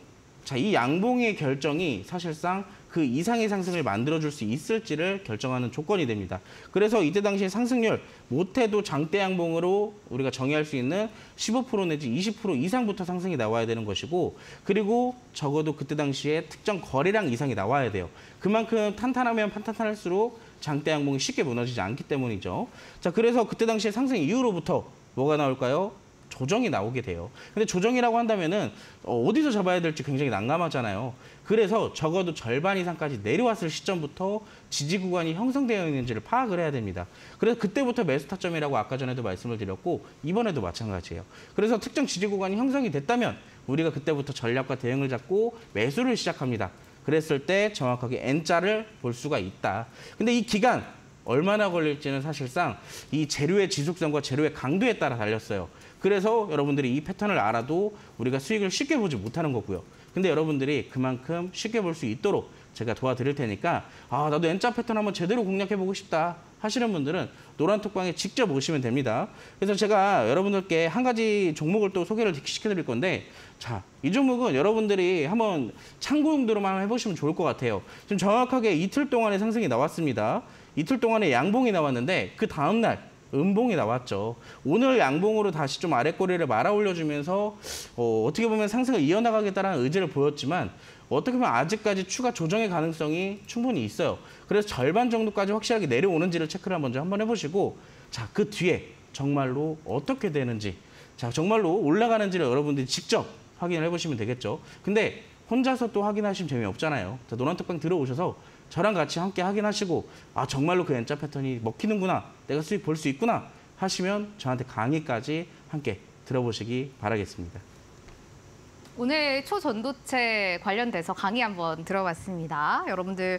자, 이 양봉의 결정이 사실상 그 이상의 상승을 만들어줄 수 있을지를 결정하는 조건이 됩니다. 그래서 이때 당시에 상승률, 못해도 장대 양봉으로 우리가 정의할 수 있는 15% 내지 20% 이상부터 상승이 나와야 되는 것이고, 그리고 적어도 그때 당시에 특정 거래량 이상이 나와야 돼요. 그만큼 탄탄하면 탄탄할수록 장대 양봉이 쉽게 무너지지 않기 때문이죠. 자, 그래서 그때 당시에 상승 이후로부터 뭐가 나올까요? 조정이 나오게 돼요. 근데 조정이라고 한다면은 어디서 잡아야 될지 굉장히 난감하잖아요. 그래서 적어도 절반 이상까지 내려왔을 시점부터 지지 구간이 형성되어 있는지를 파악을 해야 됩니다. 그래서 그때부터 매수 타점이라고 아까 전에도 말씀을 드렸고, 이번에도 마찬가지예요. 그래서 특정 지지 구간이 형성이 됐다면 우리가 그때부터 전략과 대응을 잡고 매수를 시작합니다. 그랬을 때 정확하게 N자를 볼 수가 있다. 근데 이 기간 얼마나 걸릴지는 사실상 이 재료의 지속성과 재료의 강도에 따라 달렸어요. 그래서 여러분들이 이 패턴을 알아도 우리가 수익을 쉽게 보지 못하는 거고요. 근데 여러분들이 그만큼 쉽게 볼 수 있도록 제가 도와드릴 테니까 나도 N자 패턴 한번 제대로 공략해보고 싶다 하시는 분들은 노란 톡방에 직접 오시면 됩니다. 그래서 제가 여러분들께 한 가지 종목을 또 소개를 시켜드릴 건데 자, 이 종목은 여러분들이 한번 참고 용도로만 해보시면 좋을 것 같아요. 지금 정확하게 이틀 동안의 상승이 나왔습니다. 이틀 동안에 양봉이 나왔는데 그 다음날 음봉이 나왔죠. 오늘 양봉으로 다시 좀 아랫꼬리를 말아 올려주면서 어떻게 보면 상승을 이어나가겠다는 의지를 보였지만 어떻게 보면 아직까지 추가 조정의 가능성이 충분히 있어요. 그래서 절반 정도까지 확실하게 내려오는지를 체크를 먼저 한번 해보시고 자, 그 뒤에 정말로 어떻게 되는지 자, 정말로 올라가는지를 여러분들이 직접 확인을 해보시면 되겠죠. 근데 혼자서 또 확인하시면 재미없잖아요. 자, 노란톡방 들어오셔서 저랑 같이 함께 확인하시고 정말로 그 N자 패턴이 먹히는구나, 내가 수익 볼 수 있구나 하시면 저한테 강의까지 함께 들어보시기 바라겠습니다. 오늘 초전도체 관련돼서 강의 한번 들어봤습니다. 여러분들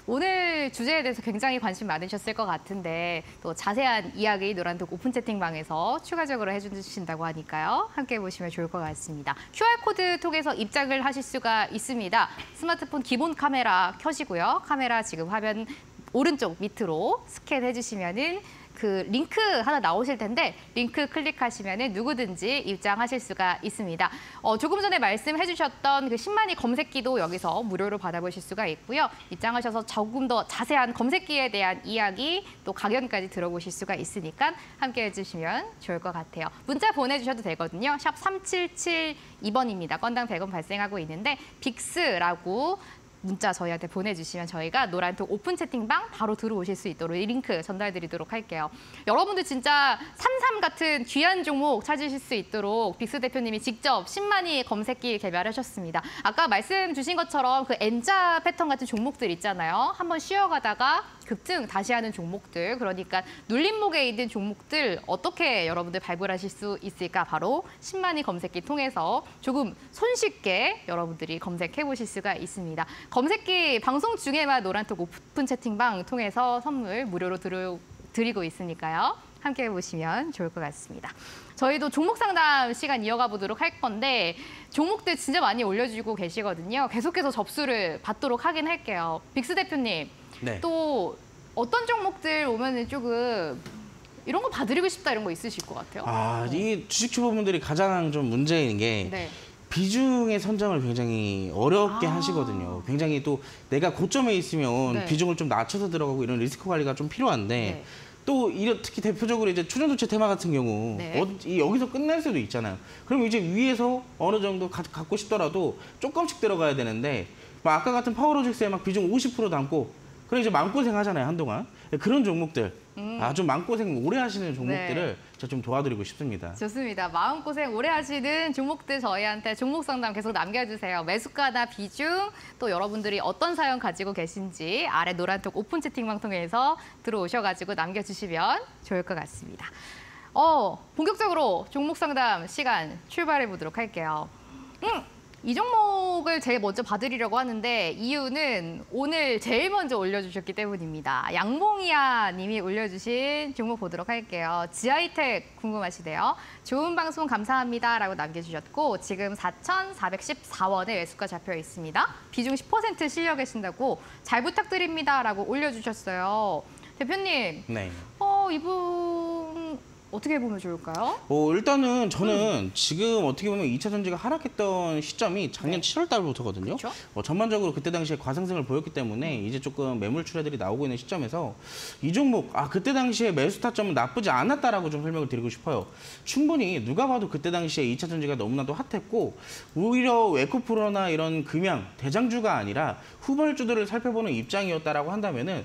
오늘 주제에 대해서 굉장히 관심 많으셨을 것 같은데 또 자세한 이야기 노란톡 오픈 채팅방에서 추가적으로 해주신다고 하니까요. 함께 보시면 좋을 것 같습니다. QR코드 통해서 입장을 하실 수가 있습니다. 스마트폰 기본 카메라 켜시고요. 카메라 지금 화면 오른쪽 밑으로 스캔해 주시면은 그 링크 하나 나오실 텐데 링크 클릭하시면은 누구든지 입장하실 수가 있습니다. 조금 전에 말씀해 주셨던 그 10만이 검색기도 여기서 무료로 받아보실 수가 있고요. 입장하셔서 조금 더 자세한 검색기에 대한 이야기 또 강연까지 들어보실 수가 있으니까 함께 해주시면 좋을 것 같아요. 문자 보내주셔도 되거든요. 샵 3772번입니다. 건당 100원 발생하고 있는데 빅스라고 문자 저희한테 보내주시면 저희가 노란톡 오픈 채팅방 바로 들어오실 수 있도록 이 링크 전달드리도록 할게요. 여러분들 진짜 33 같은 귀한 종목 찾으실 수 있도록 빅스 대표님이 직접 10만이 검색기 개발하셨습니다. 아까 말씀 주신 것처럼 그 N자 패턴 같은 종목들 있잖아요. 한번 쉬어가다가 급등 다시 하는 종목들, 그러니까 눌림목에 있는 종목들 어떻게 여러분들 발굴하실 수 있을까? 바로 10만이 검색기 통해서 조금 손쉽게 여러분들이 검색해 보실 수가 있습니다. 검색기 방송 중에만 노란톡 오픈 채팅방 통해서 선물 무료로 드리고 있으니까요. 함께 해보시면 좋을 것 같습니다. 저희도 종목 상담 시간 이어가 보도록 할 건데 종목들 진짜 많이 올려주고 계시거든요. 계속해서 접수를 받도록 하긴 할게요. 빅스 대표님, 네. 또 어떤 종목들 오면은 조금 이런 거 봐드리고 싶다 이런 거 있으실 것 같아요. 이 주식 초보분들이 가장 좀 문제인 게 네. 비중의 선정을 굉장히 어렵게 하시거든요. 굉장히 또 내가 고점에 있으면 네. 비중을 좀 낮춰서 들어가고 이런 리스크 관리가 좀 필요한데 네. 또 특히 대표적으로 이제 초전도체 테마 같은 경우 네. 여기서 끝날 수도 있잖아요. 그럼 이제 위에서 어느 정도 갖고 싶더라도 조금씩 들어가야 되는데 아까 같은 파워로직스에 막 비중 50% 남고 그럼 이제 마음고생 하잖아요, 한동안. 그런 종목들, 좀 마음고생 오래 하시는 종목들을 네. 제가 좀 도와드리고 싶습니다. 좋습니다. 마음고생 오래 하시는 종목들 저희한테 종목 상담 계속 남겨주세요. 매수가나 비중, 또 여러분들이 어떤 사연 가지고 계신지 아래 노란톡 오픈 채팅방 통해서 들어오셔가지고 남겨주시면 좋을 것 같습니다. 본격적으로 종목 상담 시간 출발해 보도록 할게요. 이 종목을 제일 먼저 봐드리려고 하는데 이유는 오늘 제일 먼저 올려주셨기 때문입니다. 양봉이야 님이 올려주신 종목 보도록 할게요. 지하이텍 궁금하시대요. 좋은 방송 감사합니다 라고 남겨주셨고 지금 4,414원에 매수가 잡혀 있습니다. 비중 10% 실려 계신다고 잘 부탁드립니다 라고 올려주셨어요. 대표님, 네. 이분 어떻게 보면 좋을까요? 일단은 저는 지금 어떻게 보면 2차 전지가 하락했던 시점이 작년 7월 달부터거든요. 그렇죠? 전반적으로 그때 당시에 과상승을 보였기 때문에 이제 조금 매물 출회들이 나오고 있는 시점에서 이 종목, 그때 당시에 매수 타점은 나쁘지 않았다라고 좀 설명을 드리고 싶어요. 충분히 누가 봐도 그때 당시에 2차 전지가 너무나도 핫했고 오히려 에코프로나 이런 금양, 대장주가 아니라 후발주들을 살펴보는 입장이었다라고 한다면은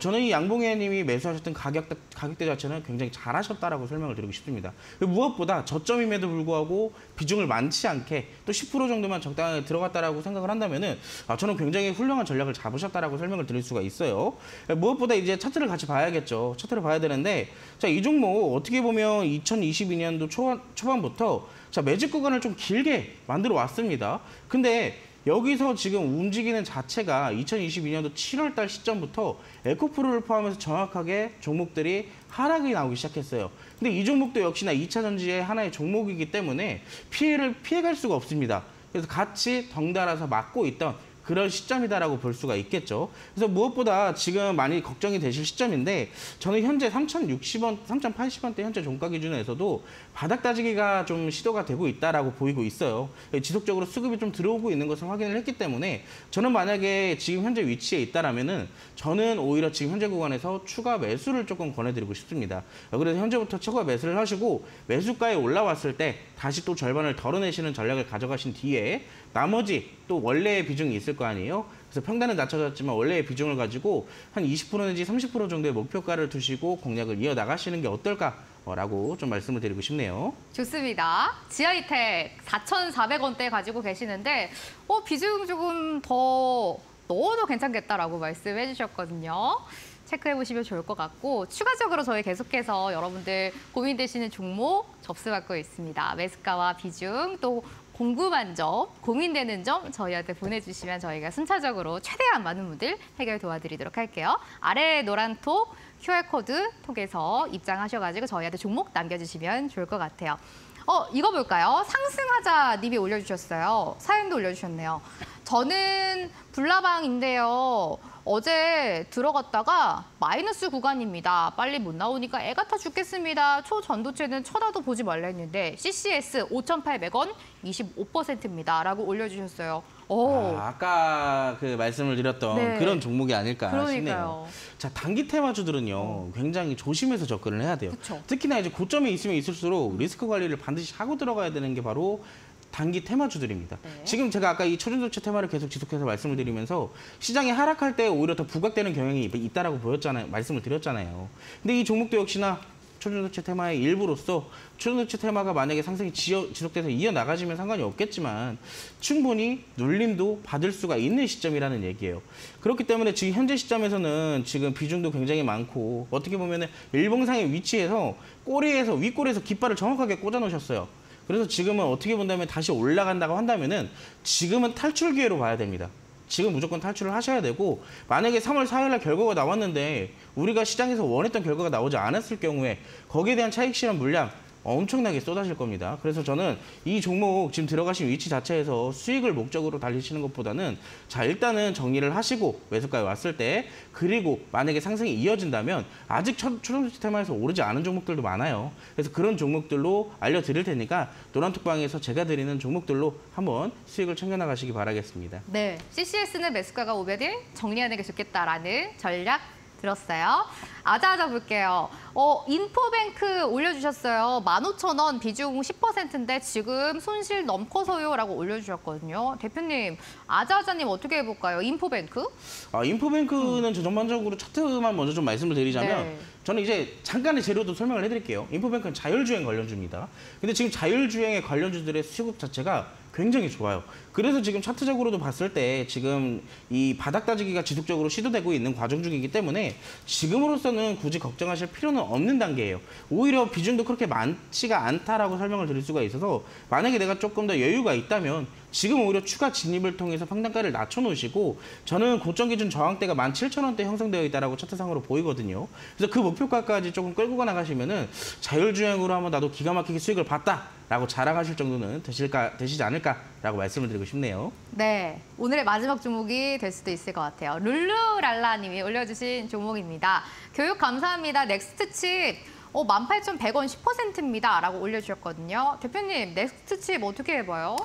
저는 이 양봉혜 님이 매수하셨던 가격대 자체는 굉장히 잘하셨다라고 설명을 드리고 싶습니다. 무엇보다 저점임에도 불구하고 비중을 많지 않게 또 10% 정도만 적당하게 들어갔다라고 생각을 한다면은 저는 굉장히 훌륭한 전략을 잡으셨다라고 설명을 드릴 수가 있어요. 무엇보다 이제 차트를 같이 봐야겠죠. 차트를 봐야 되는데 자, 이 종목 어떻게 보면 2022년도 초반부터 자, 매집 구간을 좀 길게 만들어 왔습니다. 근데 여기서 지금 움직이는 자체가 2022년도 7월 달 시점부터 에코프로를 포함해서 정확하게 종목들이 하락이 나오기 시작했어요. 근데 이 종목도 역시나 2차 전지의 하나의 종목이기 때문에 피해를 피해갈 수가 없습니다. 그래서 같이 덩달아서 맞고 있던 그런 시점이다라고 볼 수가 있겠죠. 그래서 무엇보다 지금 많이 걱정이 되실 시점인데 저는 현재 3,060원, 3,080원대 현재 종가 기준에서도 바닥 따지기가 좀 시도가 되고 있다라고 보이고 있어요. 지속적으로 수급이 좀 들어오고 있는 것을 확인을 했기 때문에 저는 만약에 지금 현재 위치에 있다라면은 저는 오히려 지금 현재 구간에서 추가 매수를 조금 권해드리고 싶습니다. 그래서 현재부터 추가 매수를 하시고 매수가에 올라왔을 때 다시 또 절반을 덜어내시는 전략을 가져가신 뒤에 나머지 또 원래의 비중이 있을 거 아니에요? 그래서 평단은 낮춰졌지만 원래의 비중을 가지고 한 20% 내지 30% 정도의 목표가를 두시고 공략을 이어나가시는 게 어떨까라고 좀 말씀을 드리고 싶네요. 좋습니다. 지하이텍 4,400원대 가지고 계시는데 비중 조금 더 넣어도 괜찮겠다라고 말씀해 주셨거든요. 체크해 보시면 좋을 것 같고 추가적으로 저희 계속해서 여러분들 고민되시는 종목 접수받고 있습니다. 매수가와 비중 또 궁금한 점, 고민되는 점 저희한테 보내주시면 저희가 순차적으로 최대한 많은 분들 해결 도와드리도록 할게요. 아래 노란 톡 QR코드 통해서 입장하셔가지고 저희한테 종목 남겨주시면 좋을 것 같아요. 이거 볼까요? 상승하자 님이 올려주셨어요. 사연도 올려주셨네요. 저는 불나방인데요. 어제 들어갔다가 마이너스 구간입니다. 빨리 못 나오니까 애 같아 죽겠습니다. 초전도체는 쳐다도 보지 말라 했는데 CCS 5,800원 25%입니다. 라고 올려주셨어요. 아까 그 말씀을 드렸던 네. 그런 종목이 아닐까 그러니까요. 싶네요. 자, 단기 테마주들은요. 굉장히 조심해서 접근을 해야 돼요. 그쵸. 특히나 이제 고점에 있으면 있을수록 리스크 관리를 반드시 하고 들어가야 되는 게 바로 단기 테마주들입니다. 네. 지금 제가 아까 이 초전도체 테마를 계속 지속해서 말씀을 드리면서 시장이 하락할 때 오히려 더 부각되는 경향이 있다라고 보였잖아요. 말씀을 드렸잖아요. 근데 이 종목도 역시나 초전도체 테마의 일부로서 초전도체 테마가 만약에 상승이 지속돼서 이어나가지면 상관이 없겠지만 충분히 눌림도 받을 수가 있는 시점이라는 얘기예요. 그렇기 때문에 지금 현재 시점에서는 지금 비중도 굉장히 많고 어떻게 보면은 일봉상의 위치에서 윗꼬리에서 깃발을 정확하게 꽂아 놓으셨어요. 그래서 지금은 어떻게 본다면 다시 올라간다고 한다면은 지금은 탈출 기회로 봐야 됩니다. 지금 무조건 탈출을 하셔야 되고 만약에 3월 4일 날 결과가 나왔는데 우리가 시장에서 원했던 결과가 나오지 않았을 경우에 거기에 대한 차익 실현 물량 엄청나게 쏟아질 겁니다. 그래서 저는 이 종목 지금 들어가신 위치 자체에서 수익을 목적으로 달리시는 것보다는 자 일단은 정리를 하시고 매수가에 왔을 때 그리고 만약에 상승이 이어진다면 아직 초전도체 테마에서 오르지 않은 종목들도 많아요. 그래서 그런 종목들로 알려드릴 테니까 노란톡방에서 제가 드리는 종목들로 한번 수익을 챙겨나가시기 바라겠습니다. 네, CCS는 매수가가 500일 정리하는 게 좋겠다라는 전략 들었어요. 아자아자 볼게요. 인포뱅크 올려주셨어요. 15,000원 비중 10%인데 지금 손실 넘고서요라고 올려주셨거든요. 대표님, 아자아자님 어떻게 해볼까요? 인포뱅크? 인포뱅크는 저 전반적으로 차트만 먼저 좀 말씀을 드리자면 네. 저는 이제 잠깐의 재료도 설명을 해드릴게요. 인포뱅크는 자율주행 관련주입니다. 근데 지금 자율주행의 관련주들의 수급 자체가 굉장히 좋아요. 그래서 지금 차트적으로도 봤을 때 지금 이 바닥 따지기가 지속적으로 시도되고 있는 과정 중이기 때문에 지금으로서는 굳이 걱정하실 필요는 없는 단계예요. 오히려 비중도 그렇게 많지가 않다라고 설명을 드릴 수가 있어서 만약에 내가 조금 더 여유가 있다면 지금 오히려 추가 진입을 통해서 평단가를 낮춰놓으시고 저는 고점 기준 저항대가 17,000원대 형성되어 있다라고 차트상으로 보이거든요. 그래서 그 목표가까지 조금 끌고 나가시면은 자율주행으로 한번 나도 기가 막히게 수익을 봤다라고 자랑하실 정도는 되시지 않을까라고 말씀을 드리고 싶네요. 네, 오늘의 마지막 종목이 될 수도 있을 것 같아요. 룰루랄라님이 올려주신 종목입니다. 교육 감사합니다. 넥스트칩 18,100원 10%입니다. 라고 올려주셨거든요. 대표님, 넥스트칩 어떻게 해봐요?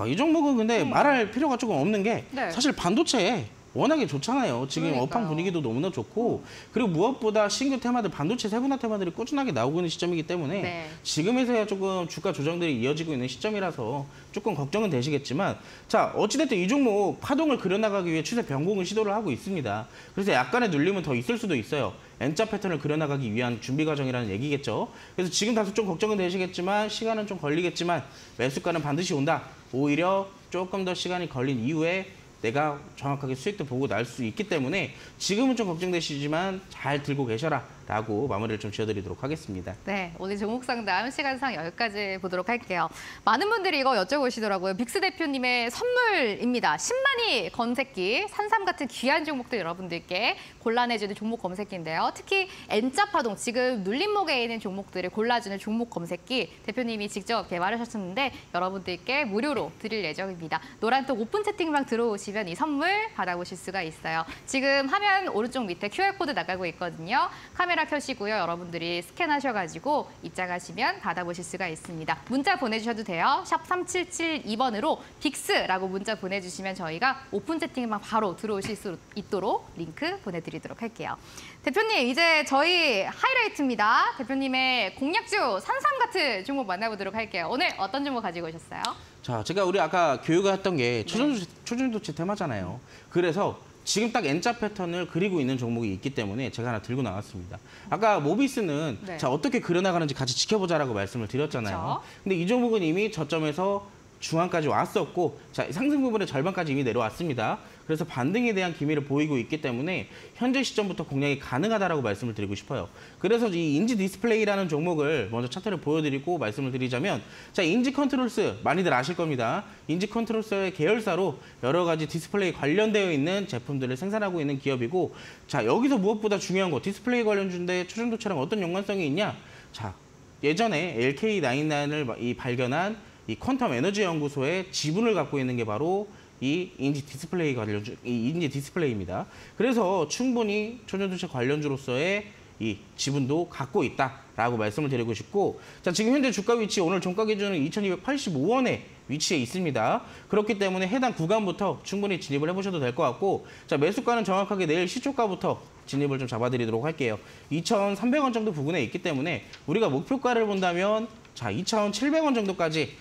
이 종목은 근데 말할 필요가 조금 없는 게 네. 사실 반도체에 워낙에 좋잖아요. 지금 그러니까요. 업황 분위기도 너무나 좋고 그리고 무엇보다 신규 테마들, 반도체 세분화 테마들이 꾸준하게 나오고 있는 시점이기 때문에 네. 지금에서야 조금 주가 조정들이 이어지고 있는 시점이라서 조금 걱정은 되시겠지만 자 어찌됐든 이 종목 파동을 그려나가기 위해 추세 변공을 시도를 하고 있습니다. 그래서 약간의 눌림은 더 있을 수도 있어요. N자 패턴을 그려나가기 위한 준비 과정이라는 얘기겠죠. 그래서 지금 다소 좀 걱정은 되시겠지만 시간은 좀 걸리겠지만 매수가는 반드시 온다. 오히려 조금 더 시간이 걸린 이후에 내가 정확하게 수익도 보고 날 수 있기 때문에 지금은 좀 걱정되시지만 잘 들고 계셔라 라고 마무리를 좀 지어드리도록 하겠습니다. 네, 오늘 종목 상담 시간상 여기까지 보도록 할게요. 많은 분들이 이거 여쭤보시더라고요. 빅스 대표님의 선물입니다. 10만이 검색기, 산삼 같은 귀한 종목들 여러분들께 골라내주는 종목 검색기인데요. 특히 N자 파동, 지금 눌림목에 있는 종목들을 골라주는 종목 검색기 대표님이 직접 개발하셨는데 여러분들께 무료로 드릴 예정입니다. 노란톡 오픈 채팅방 들어오시면 이 선물 받아보실 수가 있어요. 지금 화면 오른쪽 밑에 QR코드 나가고 있거든요. 카메라 켜시고요. 여러분들이 스캔하셔가지고 입장하시면 받아보실 수가 있습니다. 문자 보내주셔도 돼요. 샵 3772번으로 빅스라고 문자 보내주시면 저희가 오픈 채팅방 바로 들어오실 수 있도록 링크 보내드리도록 할게요. 대표님, 이제 저희 하이라이트입니다. 대표님의 공략주 산삼 같은 종목 만나보도록 할게요. 오늘 어떤 종목 가지고 오셨어요? 자, 제가 우리 아까 교육을 했던 게 초전도체 테마잖아요. 그래서 지금 딱 N자 패턴을 그리고 있는 종목이 있기 때문에 제가 하나 들고 나왔습니다. 아까 모비스는 네. 자, 어떻게 그려나가는지 같이 지켜보자라고 말씀을 드렸잖아요. 그쵸? 근데 이 종목은 이미 저점에서 중앙까지 왔었고, 자, 상승 부분의 절반까지 이미 내려왔습니다. 그래서 반등에 대한 기미를 보이고 있기 때문에 현재 시점부터 공략이 가능하다라고 말씀을 드리고 싶어요. 그래서 이 인지 디스플레이라는 종목을 먼저 차트를 보여드리고 말씀을 드리자면, 자, 인지 컨트롤스 많이들 아실 겁니다. 인지 컨트롤스의 계열사로 여러 가지 디스플레이 관련되어 있는 제품들을 생산하고 있는 기업이고, 자, 여기서 무엇보다 중요한 거, 디스플레이 관련주인데 초전도체랑 어떤 연관성이 있냐? 자, 예전에 LK99을 발견한 이 퀀텀 에너지 연구소의 지분을 갖고 있는 게 바로 이 인지 디스플레이 관련주, 이 인지 디스플레이입니다. 그래서 충분히 초전도체 관련주로서의 이 지분도 갖고 있다라고 말씀을 드리고 싶고, 자, 지금 현재 주가 위치 오늘 종가 기준은 2285원에 위치해 있습니다. 그렇기 때문에 해당 구간부터 충분히 진입을 해보셔도 될 것 같고, 자, 매수가는 정확하게 내일 시초가부터 진입을 좀 잡아드리도록 할게요. 2,300원 정도 부근에 있기 때문에 우리가 목표가를 본다면 자, 2,700원 정도까지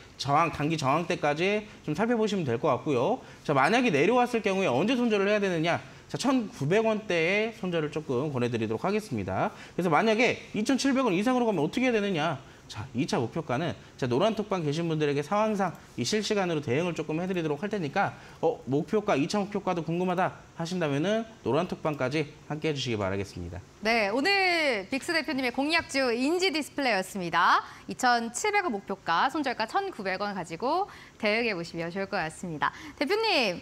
단기 저항대까지 좀 살펴보시면 될 것 같고요. 자, 만약에 내려왔을 경우에 언제 손절을 해야 되느냐? 자, 1,900원대에 손절을 조금 권해드리도록 하겠습니다. 그래서 만약에 2,700원 이상으로 가면 어떻게 해야 되느냐? 자, 2차 목표가는 자, 노란톡방 계신 분들에게 상황상 이 실시간으로 대응을 조금 해드리도록 할 테니까 목표가, 2차 목표가도 궁금하다 하신다면은 노란톡방까지 함께 해주시기 바라겠습니다. 네, 오늘 빅스 대표님의 공략주 인지 디스플레이였습니다. 2,700원 목표가, 손절가 1,900원 가지고 대응해 보시면 좋을 것 같습니다. 대표님,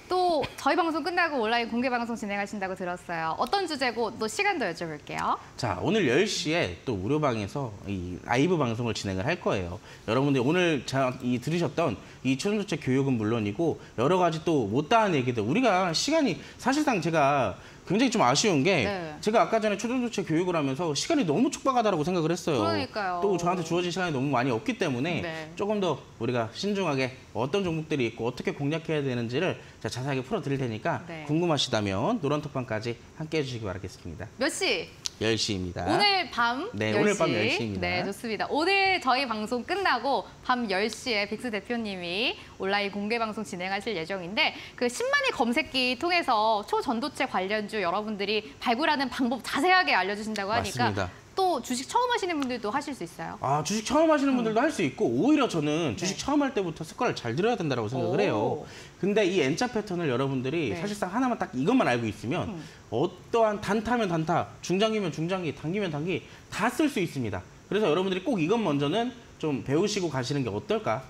또 저희 방송 끝나고 온라인 공개 방송 진행하신다고 들었어요. 어떤 주제고 또 시간도 여쭤볼게요. 자, 오늘 10시에 또 무료방에서 이 라이브 방송을 진행을 할 거예요. 여러분들 오늘 들으셨던 이 초전도체 교육은 물론이고 여러 가지 또 못다한 얘기들, 우리가 시간이 사실상 제가 굉장히 좀 아쉬운 게 네. 제가 아까 전에 초전도체 교육을 하면서 시간이 너무 촉박하다고 생각을 했어요. 그러니까요. 또 저한테 주어진 시간이 너무 많이 없기 때문에 네. 조금 더 우리가 신중하게 어떤 종목들이 있고 어떻게 공략해야 되는지를 자세하게 풀어드릴 테니까 네. 궁금하시다면 노란톡방까지 함께 해주시기 바라겠습니다. 몇 시? 10시입니다. 오늘 밤 네, 10시. 오늘 밤 10시입니다. 네, 좋습니다. 오늘 저희 방송 끝나고 밤 10시에 빅스 대표님이 온라인 공개 방송 진행하실 예정인데 그 10만이 검색기 통해서 초전도체 관련주 여러분들이 발굴하는 방법 자세하게 알려주신다고 하니까 맞습니다. 또 주식 처음 하시는 분들도 하실 수 있어요. 아, 주식 처음 하시는 분들도 할 수 있고 오히려 저는 주식 네. 처음 할 때부터 습관을 잘 들여야 된다고 생각을 해요. 근데 이 N자 패턴을 여러분들이 네. 사실상 하나만 딱 이것만 알고 있으면 어떠한 단타면 단타, 중장기면 중장기, 단기면 단기 다 쓸 수 있습니다. 그래서 여러분들이 꼭 이것 먼저는 좀 배우시고 가시는 게 어떨까?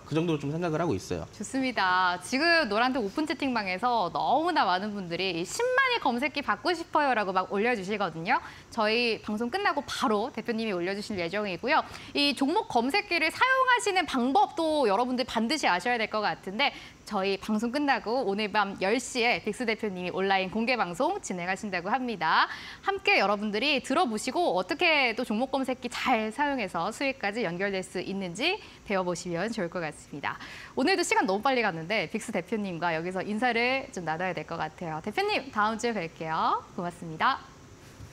그 정도로 좀 생각을 하고 있어요. 좋습니다. 지금 노란톡 오픈 채팅방에서 너무나 많은 분들이 10만이 검색기 받고 싶어요라고 막 올려주시거든요. 저희 방송 끝나고 바로 대표님이 올려주실 예정이고요. 이 종목 검색기를 사용하시는 방법도 여러분들 반드시 아셔야 될 것 같은데 저희 방송 끝나고 오늘 밤 10시에 빅스 대표님이 온라인 공개 방송 진행하신다고 합니다. 함께 여러분들이 들어보시고 어떻게 또 종목 검색기 잘 사용해서 수익까지 연결될 수 있는지 배워보시면 좋을 것 같습니다. 오늘도 시간 너무 빨리 갔는데 빅스 대표님과 여기서 인사를 좀 나눠야 될 것 같아요. 대표님, 다음 주에 뵐게요. 고맙습니다.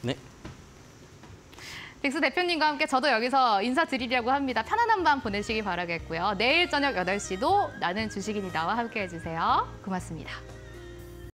네. 빅스 대표님과 함께 저도 여기서 인사드리려고 합니다. 편안한 밤 보내시기 바라겠고요. 내일 저녁 8시도 나는 주식인이다와 함께 해주세요. 고맙습니다.